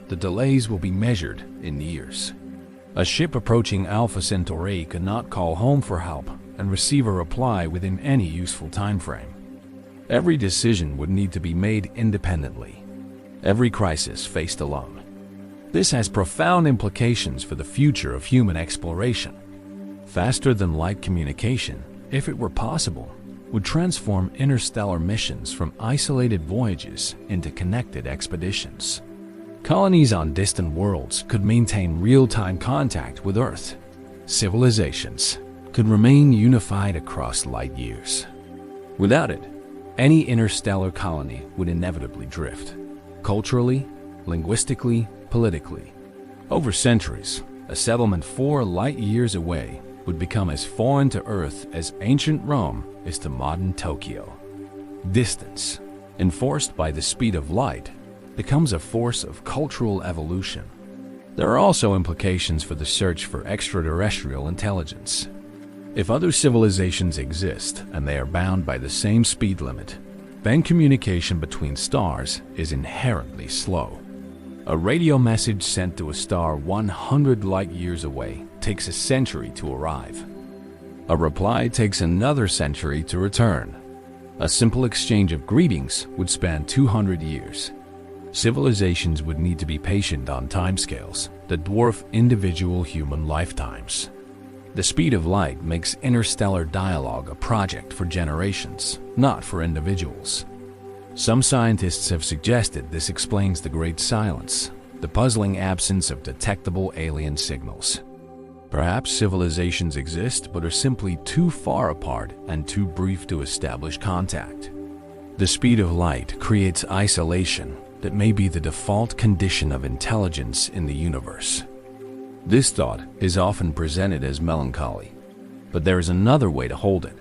the delays will be measured in years. A ship approaching Alpha Centauri could not call home for help and receive a reply within any useful time frame. Every decision would need to be made independently. Every crisis faced alone. This has profound implications for the future of human exploration. Faster than light communication, if it were possible, would transform interstellar missions from isolated voyages into connected expeditions. Colonies on distant worlds could maintain real-time contact with Earth. Civilizations could remain unified across light years. Without it, any interstellar colony would inevitably drift, culturally, linguistically, politically. Over centuries, a settlement 4 light years away would become as foreign to Earth as ancient Rome is to modern Tokyo. Distance, enforced by the speed of light, becomes a force of cultural evolution. There are also implications for the search for extraterrestrial intelligence. If other civilizations exist and they are bound by the same speed limit, then communication between stars is inherently slow. A radio message sent to a star 100 light years away takes a century to arrive. A reply takes another century to return. A simple exchange of greetings would span 200 years. Civilizations would need to be patient on timescales that dwarf individual human lifetimes. The speed of light makes interstellar dialogue a project for generations, not for individuals. Some scientists have suggested this explains the Great Silence, the puzzling absence of detectable alien signals. Perhaps civilizations exist but are simply too far apart and too brief to establish contact. The speed of light creates isolation that may be the default condition of intelligence in the universe. This thought is often presented as melancholy, but there is another way to hold it.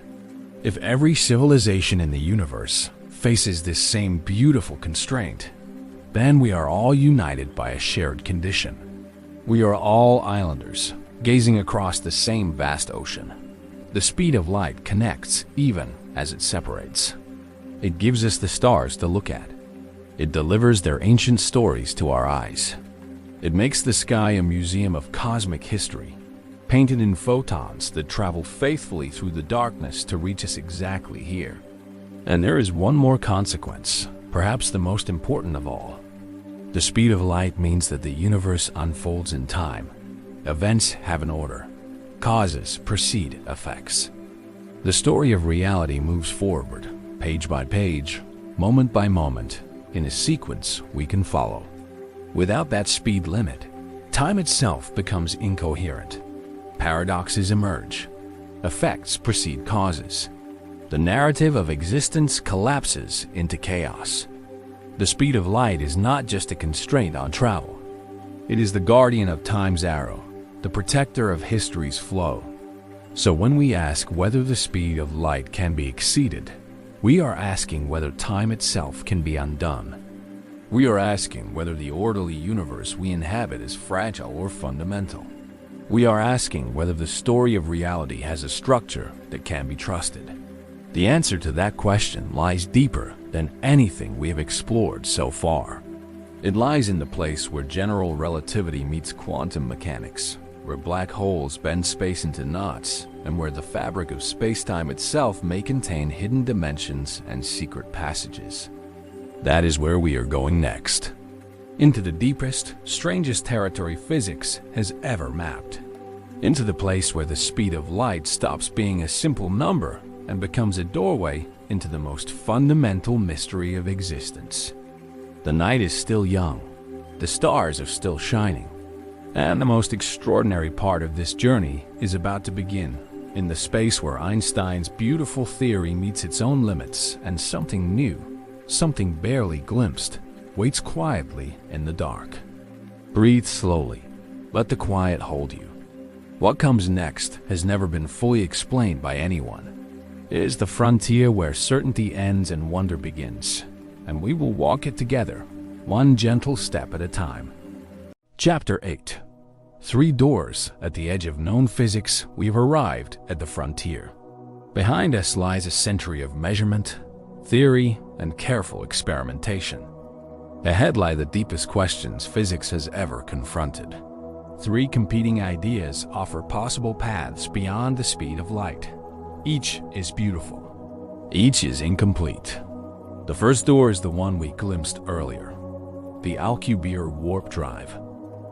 If every civilization in the universe faces this same beautiful constraint, then we are all united by a shared condition. We are all islanders, gazing across the same vast ocean. The speed of light connects even as it separates. It gives us the stars to look at. It delivers their ancient stories to our eyes. It makes the sky a museum of cosmic history, painted in photons that travel faithfully through the darkness to reach us exactly here. And there is one more consequence, perhaps the most important of all. The speed of light means that the universe unfolds in time. Events have an order. Causes precede effects. The story of reality moves forward, page by page, moment by moment, in a sequence we can follow. Without that speed limit, time itself becomes incoherent. Paradoxes emerge. Effects precede causes. The narrative of existence collapses into chaos. The speed of light is not just a constraint on travel. It is the guardian of time's arrow, the protector of history's flow. So when we ask whether the speed of light can be exceeded, we are asking whether time itself can be undone. We are asking whether the orderly universe we inhabit is fragile or fundamental. We are asking whether the story of reality has a structure that can be trusted. The answer to that question lies deeper than anything we have explored so far. It lies in the place where general relativity meets quantum mechanics, where black holes bend space into knots, and where the fabric of spacetime itself may contain hidden dimensions and secret passages. That is where we are going next. Into the deepest, strangest territory physics has ever mapped. Into the place where the speed of light stops being a simple number and becomes a doorway into the most fundamental mystery of existence. The night is still young, the stars are still shining, and the most extraordinary part of this journey is about to begin, in the space where Einstein's beautiful theory meets its own limits and something new, something barely glimpsed, waits quietly in the dark. Breathe slowly, let the quiet hold you. What comes next has never been fully explained by anyone. It is the frontier where certainty ends and wonder begins, and we will walk it together, one gentle step at a time. Chapter 8. 3 doors at the edge of known physics. We've arrived at the frontier. Behind us lies a century of measurement, theory, and careful experimentation. Ahead lie the deepest questions physics has ever confronted. 3 competing ideas offer possible paths beyond the speed of light. Each is beautiful. Each is incomplete. The first door is the one we glimpsed earlier, the Alcubierre warp drive.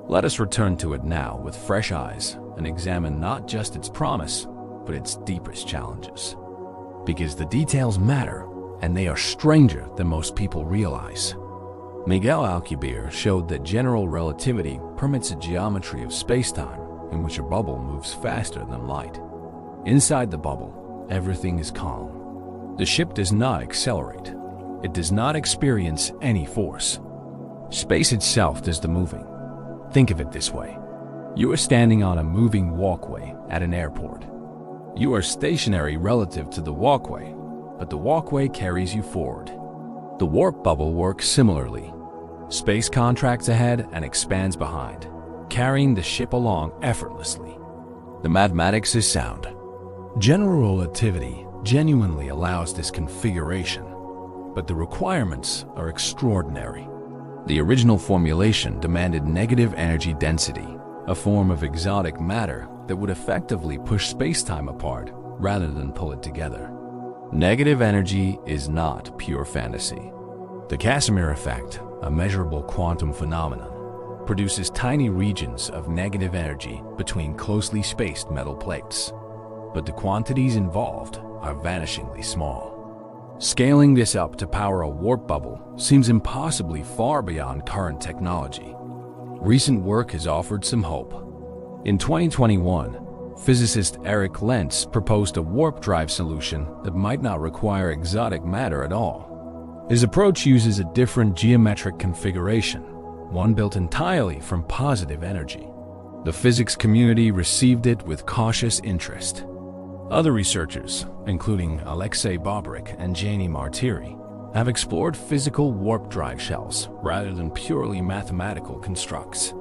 Let us return to it now with fresh eyes and examine not just its promise, but its deepest challenges. Because the details matter, and they are stranger than most people realize. Miguel Alcubierre showed that general relativity permits a geometry of spacetime in which a bubble moves faster than light. Inside the bubble, everything is calm. The ship does not accelerate. It does not experience any force. Space itself does the moving. Think of it this way. You are standing on a moving walkway at an airport. You are stationary relative to the walkway, but the walkway carries you forward. The warp bubble works similarly. Space contracts ahead and expands behind, carrying the ship along effortlessly. The mathematics is sound. General relativity genuinely allows this configuration, but the requirements are extraordinary. The original formulation demanded negative energy density, a form of exotic matter that would effectively push spacetime apart rather than pull it together. Negative energy is not pure fantasy. The Casimir effect, a measurable quantum phenomenon, produces tiny regions of negative energy between closely spaced metal plates. But the quantities involved are vanishingly small. Scaling this up to power a warp bubble seems impossibly far beyond current technology. Recent work has offered some hope. In 2021, physicist Eric Lentz proposed a warp drive solution that might not require exotic matter at all. His approach uses a different geometric configuration, one built entirely from positive energy. The physics community received it with cautious interest. Other researchers, including Alexei Bobrik and Jani Martiri, have explored physical warp drive shells rather than purely mathematical constructs.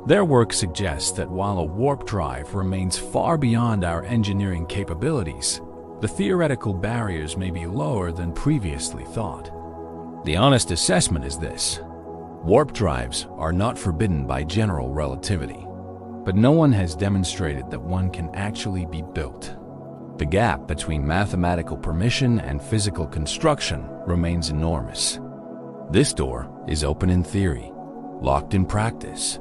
Their work suggests that while a warp drive remains far beyond our engineering capabilities, the theoretical barriers may be lower than previously thought. The honest assessment is this: warp drives are not forbidden by general relativity, but no one has demonstrated that one can actually be built. The gap between mathematical permission and physical construction remains enormous. This door is open in theory, locked in practice.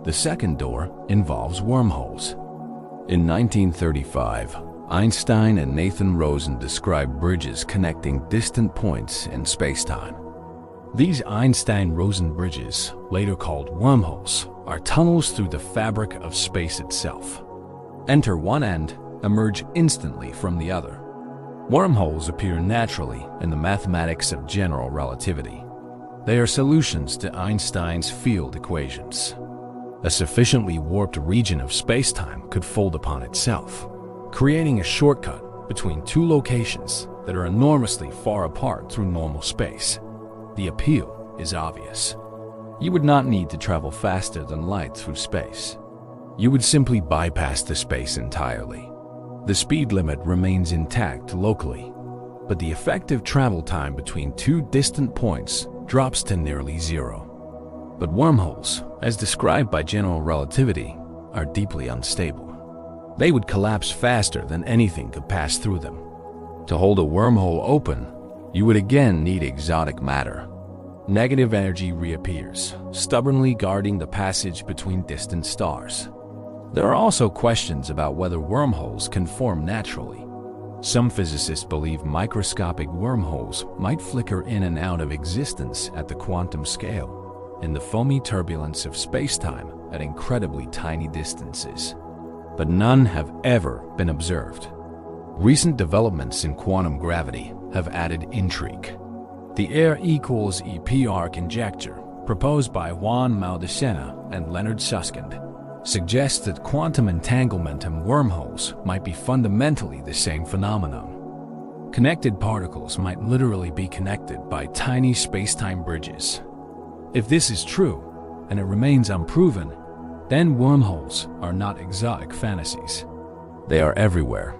The second door involves wormholes. In 1935, Einstein and Nathan Rosen described bridges connecting distant points in spacetime. These Einstein-Rosen bridges, later called wormholes, are tunnels through the fabric of space itself. Enter one end, emerge instantly from the other. Wormholes appear naturally in the mathematics of general relativity. They are solutions to Einstein's field equations. A sufficiently warped region of spacetime could fold upon itself, creating a shortcut between two locations that are enormously far apart through normal space. The appeal is obvious. You would not need to travel faster than light through space. You would simply bypass the space entirely. The speed limit remains intact locally, but the effective travel time between two distant points drops to nearly zero. But wormholes, as described by general relativity, are deeply unstable. They would collapse faster than anything could pass through them. To hold a wormhole open, you would again need exotic matter. Negative energy reappears, stubbornly guarding the passage between distant stars. There are also questions about whether wormholes can form naturally. Some physicists believe microscopic wormholes might flicker in and out of existence at the quantum scale, in the foamy turbulence of spacetime at incredibly tiny distances. But none have ever been observed. Recent developments in quantum gravity have added intrigue. The air equals EPR conjecture, proposed by Juan Maldacena and Leonard Susskind, suggests that quantum entanglement and wormholes might be fundamentally the same phenomenon. Connected particles might literally be connected by tiny space-time bridges. If this is true, and it remains unproven, then wormholes are not exotic fantasies. They are everywhere,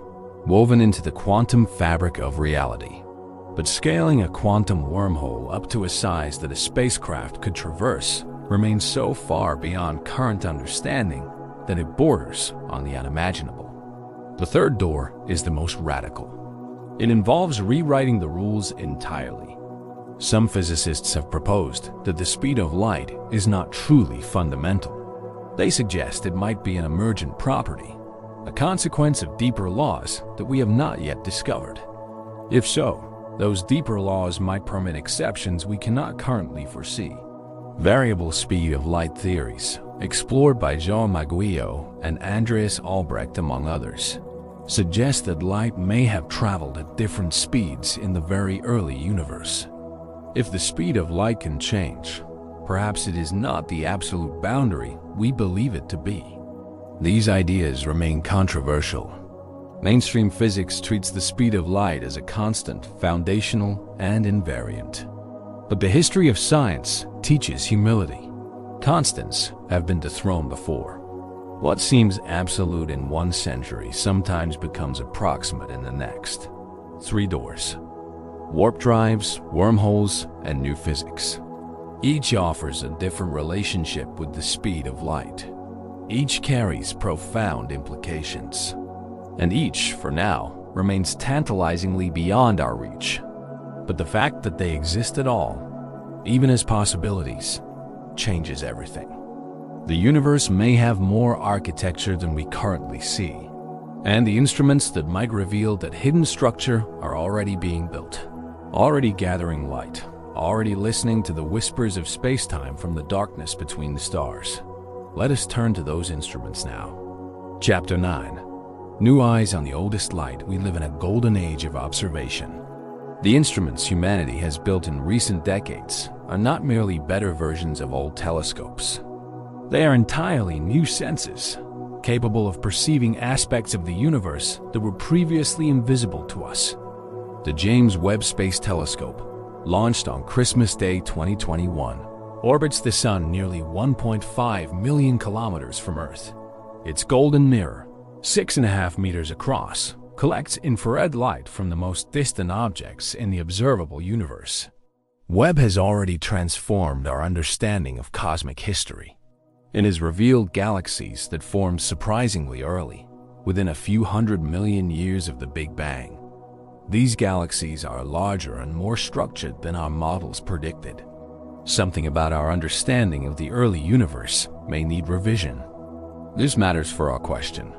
woven into the quantum fabric of reality. But scaling a quantum wormhole up to a size that a spacecraft could traverse remains so far beyond current understanding that it borders on the unimaginable. The third door is the most radical. It involves rewriting the rules entirely. Some physicists have proposed that the speed of light is not truly fundamental. They suggest it might be an emergent property, a consequence of deeper laws that we have not yet discovered. If so, those deeper laws might permit exceptions we cannot currently foresee. Variable speed of light theories, explored by João Maguio and Andreas Albrecht among others, suggest that light may have traveled at different speeds in the very early universe. If the speed of light can change, perhaps it is not the absolute boundary we believe it to be. These ideas remain controversial. Mainstream physics treats the speed of light as a constant, foundational, and invariant. But the history of science teaches humility. Constants have been dethroned before. What seems absolute in one century sometimes becomes approximate in the next. 3 doors: warp drives, wormholes, and new physics. Each offers a different relationship with the speed of light. Each carries profound implications. And each, for now, remains tantalizingly beyond our reach. But the fact that they exist at all, even as possibilities, changes everything. The universe may have more architecture than we currently see, and the instruments that might reveal that hidden structure are already being built, already gathering light, already listening to the whispers of space-time from the darkness between the stars. Let us turn to those instruments now. Chapter 9. New eyes on the oldest light. We live in a golden age of observation. The instruments humanity has built in recent decades are not merely better versions of old telescopes. They are entirely new senses, capable of perceiving aspects of the universe that were previously invisible to us. The James Webb Space Telescope, launched on Christmas Day 2021, orbits the Sun nearly 1.5 million kilometers from Earth. Its golden mirror, 6.5 meters across, collects infrared light from the most distant objects in the observable universe. Webb has already transformed our understanding of cosmic history. It has revealed galaxies that formed surprisingly early, within a few 100 million years of the Big Bang. These galaxies are larger and more structured than our models predicted. Something about our understanding of the early universe may need revision. This matters for our question.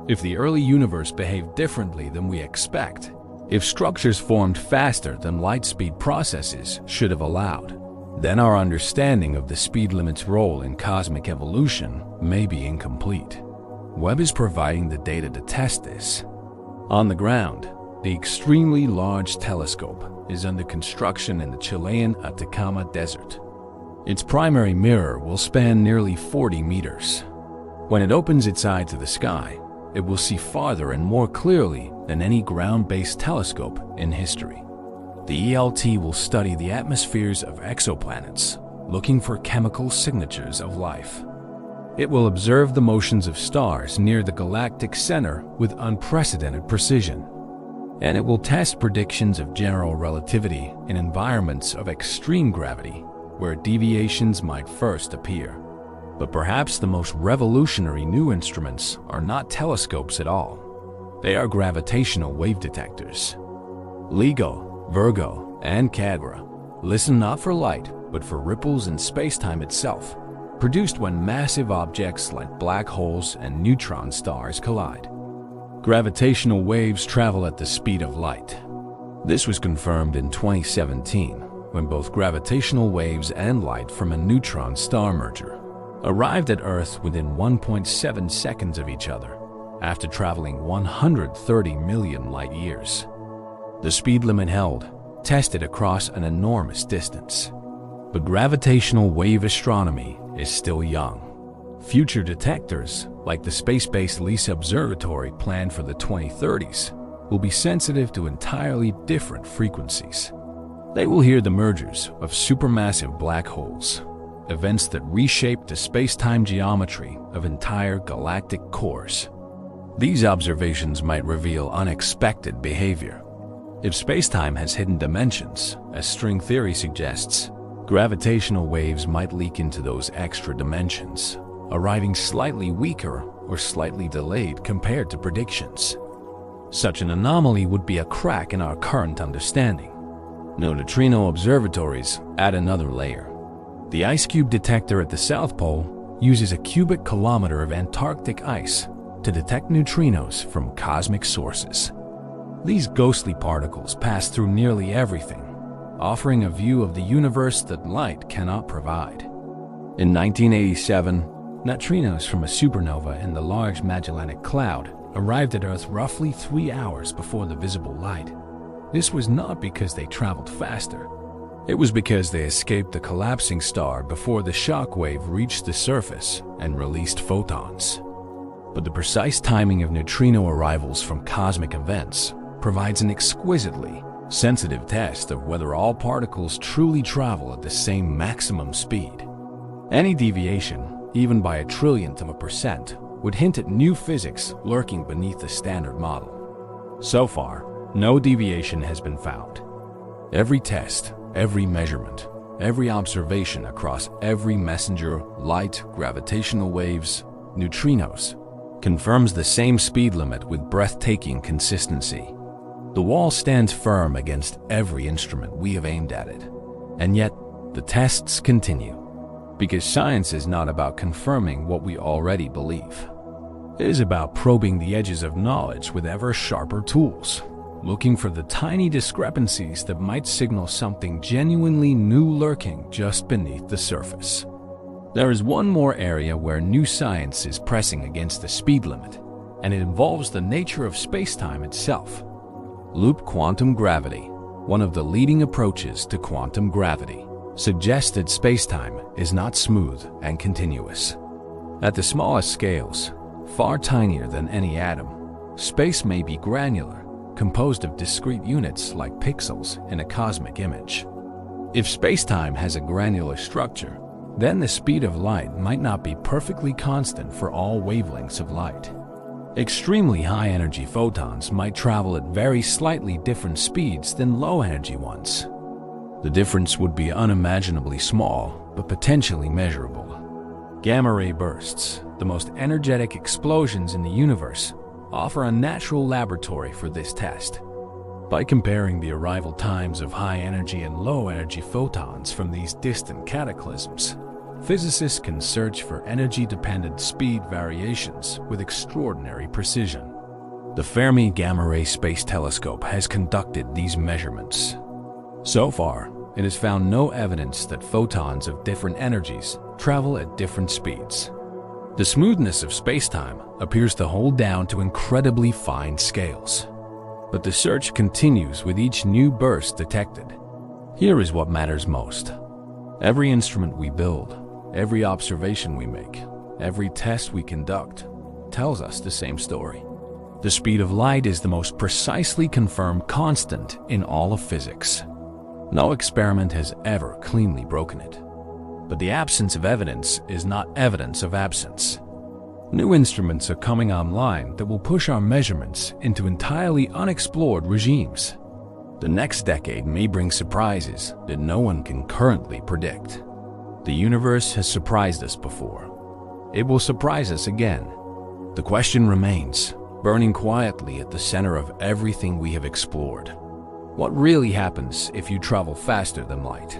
If the early universe behaved differently than we expect, if structures formed faster than light speed processes should have allowed, then our understanding of the speed limit's role in cosmic evolution may be incomplete. Webb is providing the data to test this. On the ground, the extremely large telescope is under construction in the Chilean Atacama Desert. Its primary mirror will span nearly 40 meters. When it opens its eye to the sky, it will see farther and more clearly than any ground-based telescope in history. The ELT will study the atmospheres of exoplanets, looking for chemical signatures of life. It will observe the motions of stars near the galactic center with unprecedented precision. And it will test predictions of general relativity in environments of extreme gravity, where deviations might first appear. But perhaps the most revolutionary new instruments are not telescopes at all. They are gravitational wave detectors. LIGO, Virgo, and Cadra listen not for light, but for ripples in spacetime itself, produced when massive objects like black holes and neutron stars collide. Gravitational waves travel at the speed of light. This was confirmed in 2017, when both gravitational waves and light from a neutron star merger arrived at Earth within 1.7 seconds of each other, after traveling 130 million light years. The speed limit held, tested across an enormous distance. But gravitational wave astronomy is still young. Future detectors, like the space-based LISA observatory planned for the 2030s, will be sensitive to entirely different frequencies. They will hear the mergers of supermassive black holes, events that reshape the space-time geometry of entire galactic cores. These observations might reveal unexpected behavior. If space-time has hidden dimensions, as string theory suggests, gravitational waves might leak into those extra dimensions, arriving slightly weaker or slightly delayed compared to predictions. Such an anomaly would be a crack in our current understanding. No neutrino observatories add another layer. The ice cube detector at the South Pole uses a cubic kilometer of Antarctic ice to detect neutrinos from cosmic sources. These ghostly particles pass through nearly everything, offering a view of the universe that light cannot provide. In 1987, neutrinos from a supernova in the Large Magellanic Cloud arrived at Earth roughly 3 hours before the visible light. This was not because they traveled faster. It was because they escaped the collapsing star before the shock wave reached the surface and released photons. But the precise timing of neutrino arrivals from cosmic events provides an exquisitely sensitive test of whether all particles truly travel at the same maximum speed. Any deviation, even by a trillionth of a percent, would hint at new physics lurking beneath the standard model. So far, no deviation has been found. Every test, every measurement, every observation across every messenger, light, gravitational waves, neutrinos, confirms the same speed limit with breathtaking consistency. The wall stands firm against every instrument we have aimed at it, and yet the tests continue, because science is not about confirming what we already believe. It is about probing the edges of knowledge with ever sharper tools, looking for the tiny discrepancies that might signal something genuinely new lurking just beneath the surface. There is one more area where new science is pressing against the speed limit, and it involves the nature of spacetime itself. Loop quantum gravity, one of the leading approaches to quantum gravity, suggests that spacetime is not smooth and continuous. At the smallest scales, far tinier than any atom, space may be granular, composed of discrete units like pixels in a cosmic image. If spacetime has a granular structure, then the speed of light might not be perfectly constant for all wavelengths of light. Extremely high-energy photons might travel at very slightly different speeds than low-energy ones. The difference would be unimaginably small, but potentially measurable. Gamma-ray bursts, the most energetic explosions in the universe, offer a natural laboratory for this test. By comparing the arrival times of high-energy and low-energy photons from these distant cataclysms, physicists can search for energy-dependent speed variations with extraordinary precision. The Fermi Gamma-ray Space Telescope has conducted these measurements. So far, it has found no evidence that photons of different energies travel at different speeds. The smoothness of spacetime appears to hold down to incredibly fine scales. But the search continues with each new burst detected. Here is what matters most. Every instrument we build, every observation we make, every test we conduct, tells us the same story. The speed of light is the most precisely confirmed constant in all of physics. No experiment has ever cleanly broken it. But the absence of evidence is not evidence of absence. New instruments are coming online that will push our measurements into entirely unexplored regimes. The next decade may bring surprises that no one can currently predict. The universe has surprised us before. It will surprise us again. The question remains, burning quietly at the center of everything we have explored. What really happens if you travel faster than light?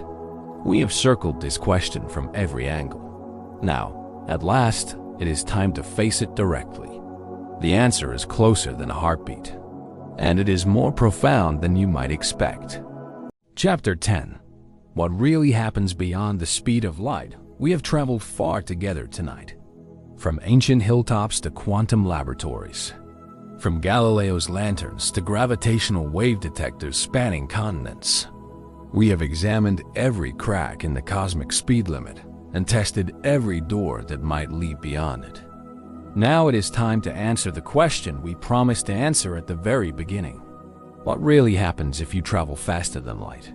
We have circled this question from every angle. Now, at last, it is time to face it directly. The answer is closer than a heartbeat, and it is more profound than you might expect. Chapter 10. What really happens beyond the speed of light? We have traveled far together tonight. From ancient hilltops to quantum laboratories. From Galileo's lanterns to gravitational wave detectors spanning continents. We have examined every crack in the cosmic speed limit and tested every door that might lead beyond it. Now it is time to answer the question we promised to answer at the very beginning. What really happens if you travel faster than light?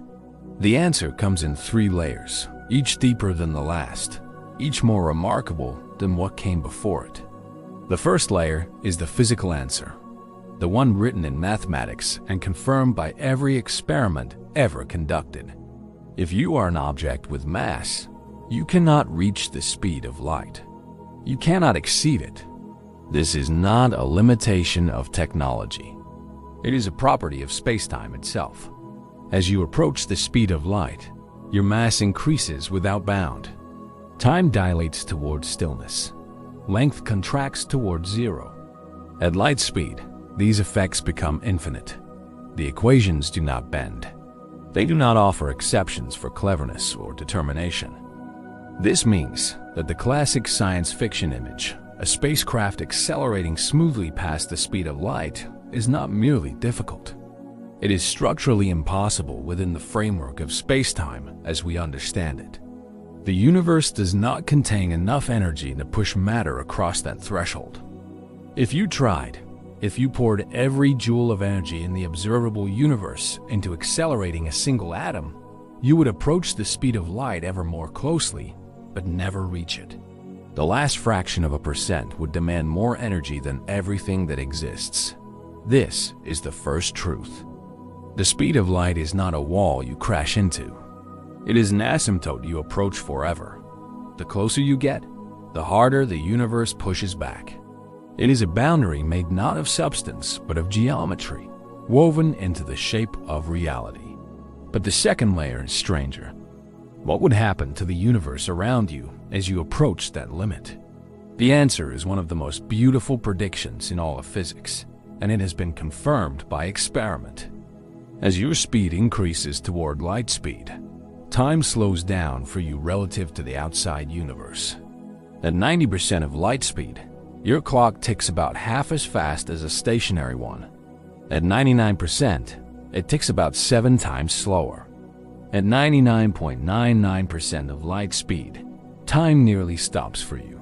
The answer comes in 3 layers, each deeper than the last, each more remarkable than what came before it. The first layer is the physical answer, the one written in mathematics and confirmed by every experiment ever conducted. If you are an object with mass, you cannot reach the speed of light. You cannot exceed it. This is not a limitation of technology. It is a property of spacetime itself. As you approach the speed of light, your mass increases without bound. Time dilates towards stillness. Length contracts towards zero. At light speed, these effects become infinite. The equations do not bend. They do not offer exceptions for cleverness or determination. This means that the classic science fiction image, a spacecraft accelerating smoothly past the speed of light, is not merely difficult. It is structurally impossible within the framework of spacetime as we understand it. The universe does not contain enough energy to push matter across that threshold. If you tried, if you poured every joule of energy in the observable universe into accelerating a single atom, you would approach the speed of light ever more closely, but never reach it. The last fraction of a percent would demand more energy than everything that exists. This is the first truth. The speed of light is not a wall you crash into. It is an asymptote you approach forever. The closer you get, the harder the universe pushes back. It is a boundary made not of substance, but of geometry, woven into the shape of reality. But the second layer is stranger. What would happen to the universe around you as you approach that limit? The answer is one of the most beautiful predictions in all of physics, and it has been confirmed by experiment. As your speed increases toward light speed, time slows down for you relative to the outside universe. At 90% of light speed, your clock ticks about half as fast as a stationary one. At 99%, it ticks about 7 times slower. At 99.99% of light speed, time nearly stops for you.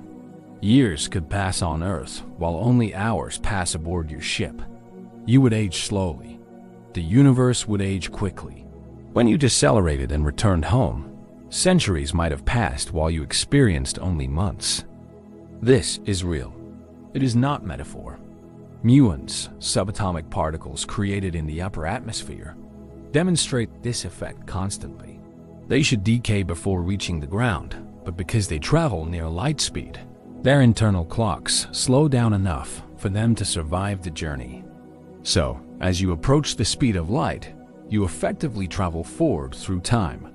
Years could pass on Earth while only hours pass aboard your ship. You would age slowly. The universe would age quickly. When you decelerated and returned home, centuries might have passed while you experienced only months. This is real. It is not metaphor. Muons, subatomic particles created in the upper atmosphere, demonstrate this effect constantly. They should decay before reaching the ground, but because they travel near light speed, their internal clocks slow down enough for them to survive the journey. So, as you approach the speed of light, you effectively travel forward through time,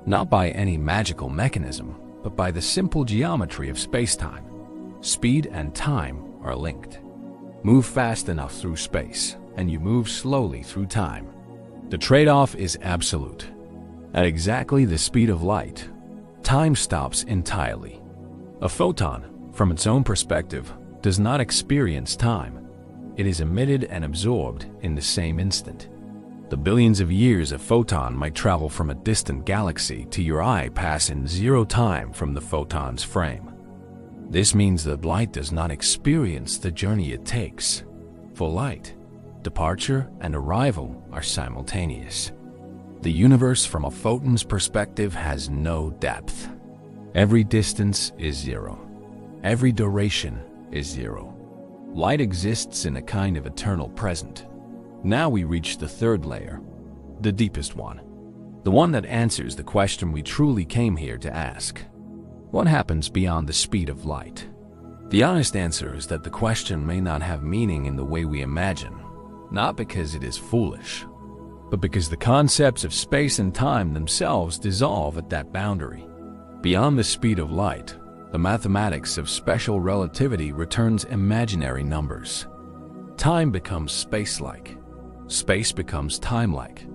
not by any magical mechanism, but by the simple geometry of spacetime. Speed and time are linked. Move fast enough through space, and you move slowly through time. The trade-off is absolute. At exactly the speed of light, time stops entirely. A photon, from its own perspective, does not experience time. It is emitted and absorbed in the same instant. The billions of years a photon might travel from a distant galaxy to your eye pass in 0 time from the photon's frame. This means that light does not experience the journey it takes. For light, departure and arrival are simultaneous. The universe from a photon's perspective has no depth. Every distance is 0. Every duration is 0. Light exists in a kind of eternal present. Now we reach the third layer, the deepest one. The one that answers the question we truly came here to ask. What happens beyond the speed of light? The honest answer is that the question may not have meaning in the way we imagine, not because it is foolish, but because the concepts of space and time themselves dissolve at that boundary. Beyond the speed of light, the mathematics of special relativity returns imaginary numbers. Time becomes space-like. Space becomes time-like.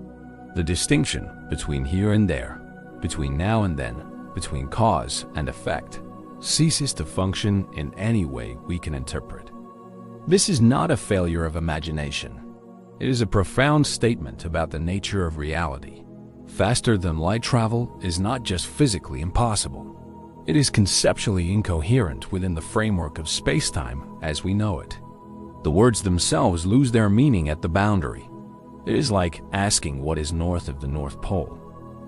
The distinction between here and there, between now and then, between cause and effect, ceases to function in any way we can interpret. This is not a failure of imagination. It is a profound statement about the nature of reality. Faster than light travel is not just physically impossible. It is conceptually incoherent within the framework of spacetime as we know it. The words themselves lose their meaning at the boundary. It is like asking what is north of the North Pole.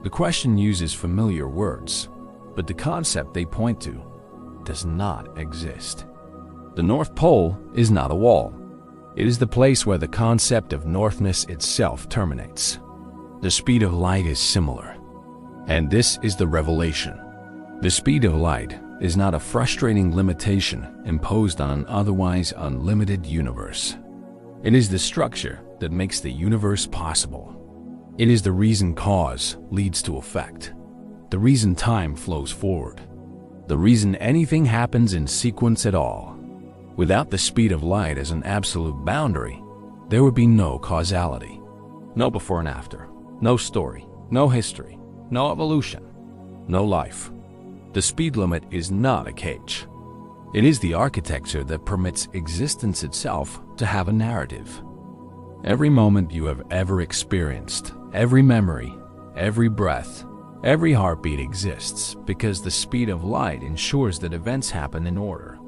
The question uses familiar words, but the concept they point to does not exist. The North Pole is not a wall. It is the place where the concept of northness itself terminates. The speed of light is similar. And this is the revelation. The speed of light is not a frustrating limitation imposed on an otherwise unlimited universe. It is the structure that makes the universe possible. It is the reason cause leads to effect, the reason time flows forward, the reason anything happens in sequence at all. Without the speed of light as an absolute boundary, there would be no causality. No before and after, no story, no history, no evolution, no life. The speed limit is not a cage. It is the architecture that permits existence itself to have a narrative. Every moment you have ever experienced, every memory, every breath, every heartbeat exists because the speed of light ensures that events happen in order.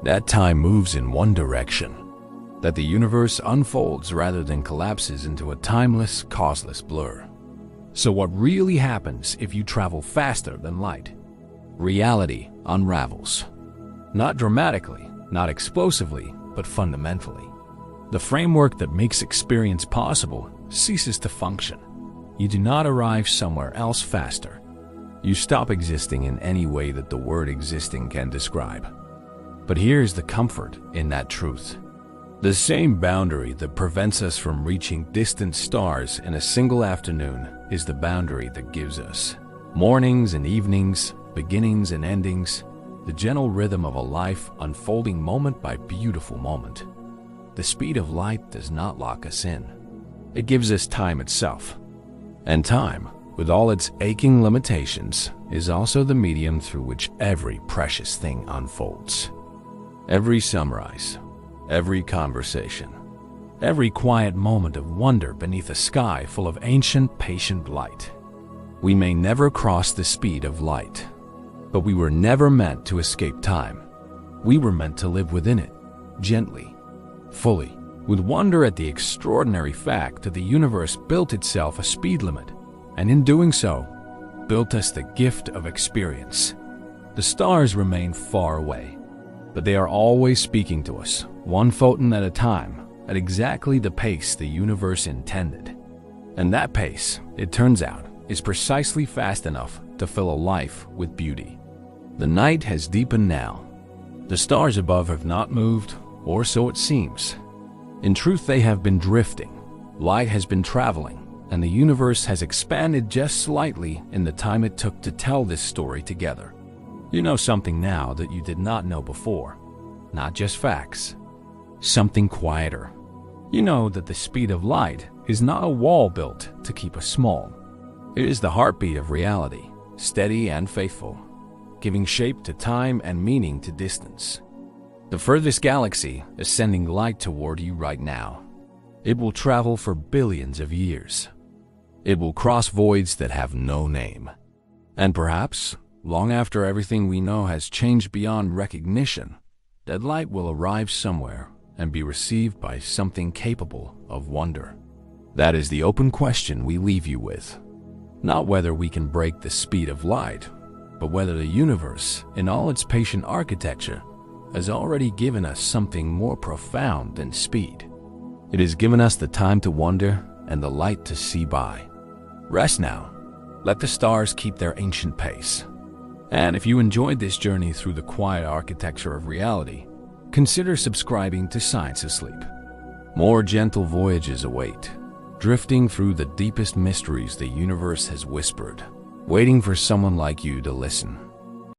That time moves in one direction, that the universe unfolds rather than collapses into a timeless, causeless blur. So what really happens if you travel faster than light? Reality unravels. Not dramatically, not explosively, but fundamentally. The framework that makes experience possible ceases to function. You do not arrive somewhere else faster. You stop existing in any way that the word existing can describe. But here's the comfort in that truth. The same boundary that prevents us from reaching distant stars in a single afternoon is the boundary that gives us mornings and evenings, beginnings and endings, the gentle rhythm of a life unfolding moment by beautiful moment. The speed of light does not lock us in. It gives us time itself. And time, with all its aching limitations, is also the medium through which every precious thing unfolds. Every sunrise, every conversation, every quiet moment of wonder beneath a sky full of ancient, patient light. We may never cross the speed of light, but we were never meant to escape time. We were meant to live within it, gently, fully, with wonder at the extraordinary fact that the universe built itself a speed limit, and in doing so, built us the gift of experience. The stars remain far away, but they are always speaking to us, one photon at a time, at exactly the pace the universe intended. And that pace, it turns out, is precisely fast enough to fill a life with beauty. The night has deepened now. The stars above have not moved, or so it seems. In truth, they have been drifting. Light has been traveling, and the universe has expanded just slightly in the time it took to tell this story together. You know something now that you did not know before. Not just facts. Something quieter. You know that the speed of light is not a wall built to keep us small. It is the heartbeat of reality, steady and faithful, giving shape to time and meaning to distance. The furthest galaxy is sending light toward you right now. It will travel for billions of years. It will cross voids that have no name. And perhaps, long after everything we know has changed beyond recognition, that light will arrive somewhere and be received by something capable of wonder. That is the open question we leave you with. Not whether we can break the speed of light, but whether the universe, in all its patient architecture, has already given us something more profound than speed. It has given us the time to wonder and the light to see by. Rest now. Let the stars keep their ancient pace. And if you enjoyed this journey through the quiet architecture of reality, consider subscribing to Science Asleep. More gentle voyages await, drifting through the deepest mysteries the universe has whispered, waiting for someone like you to listen.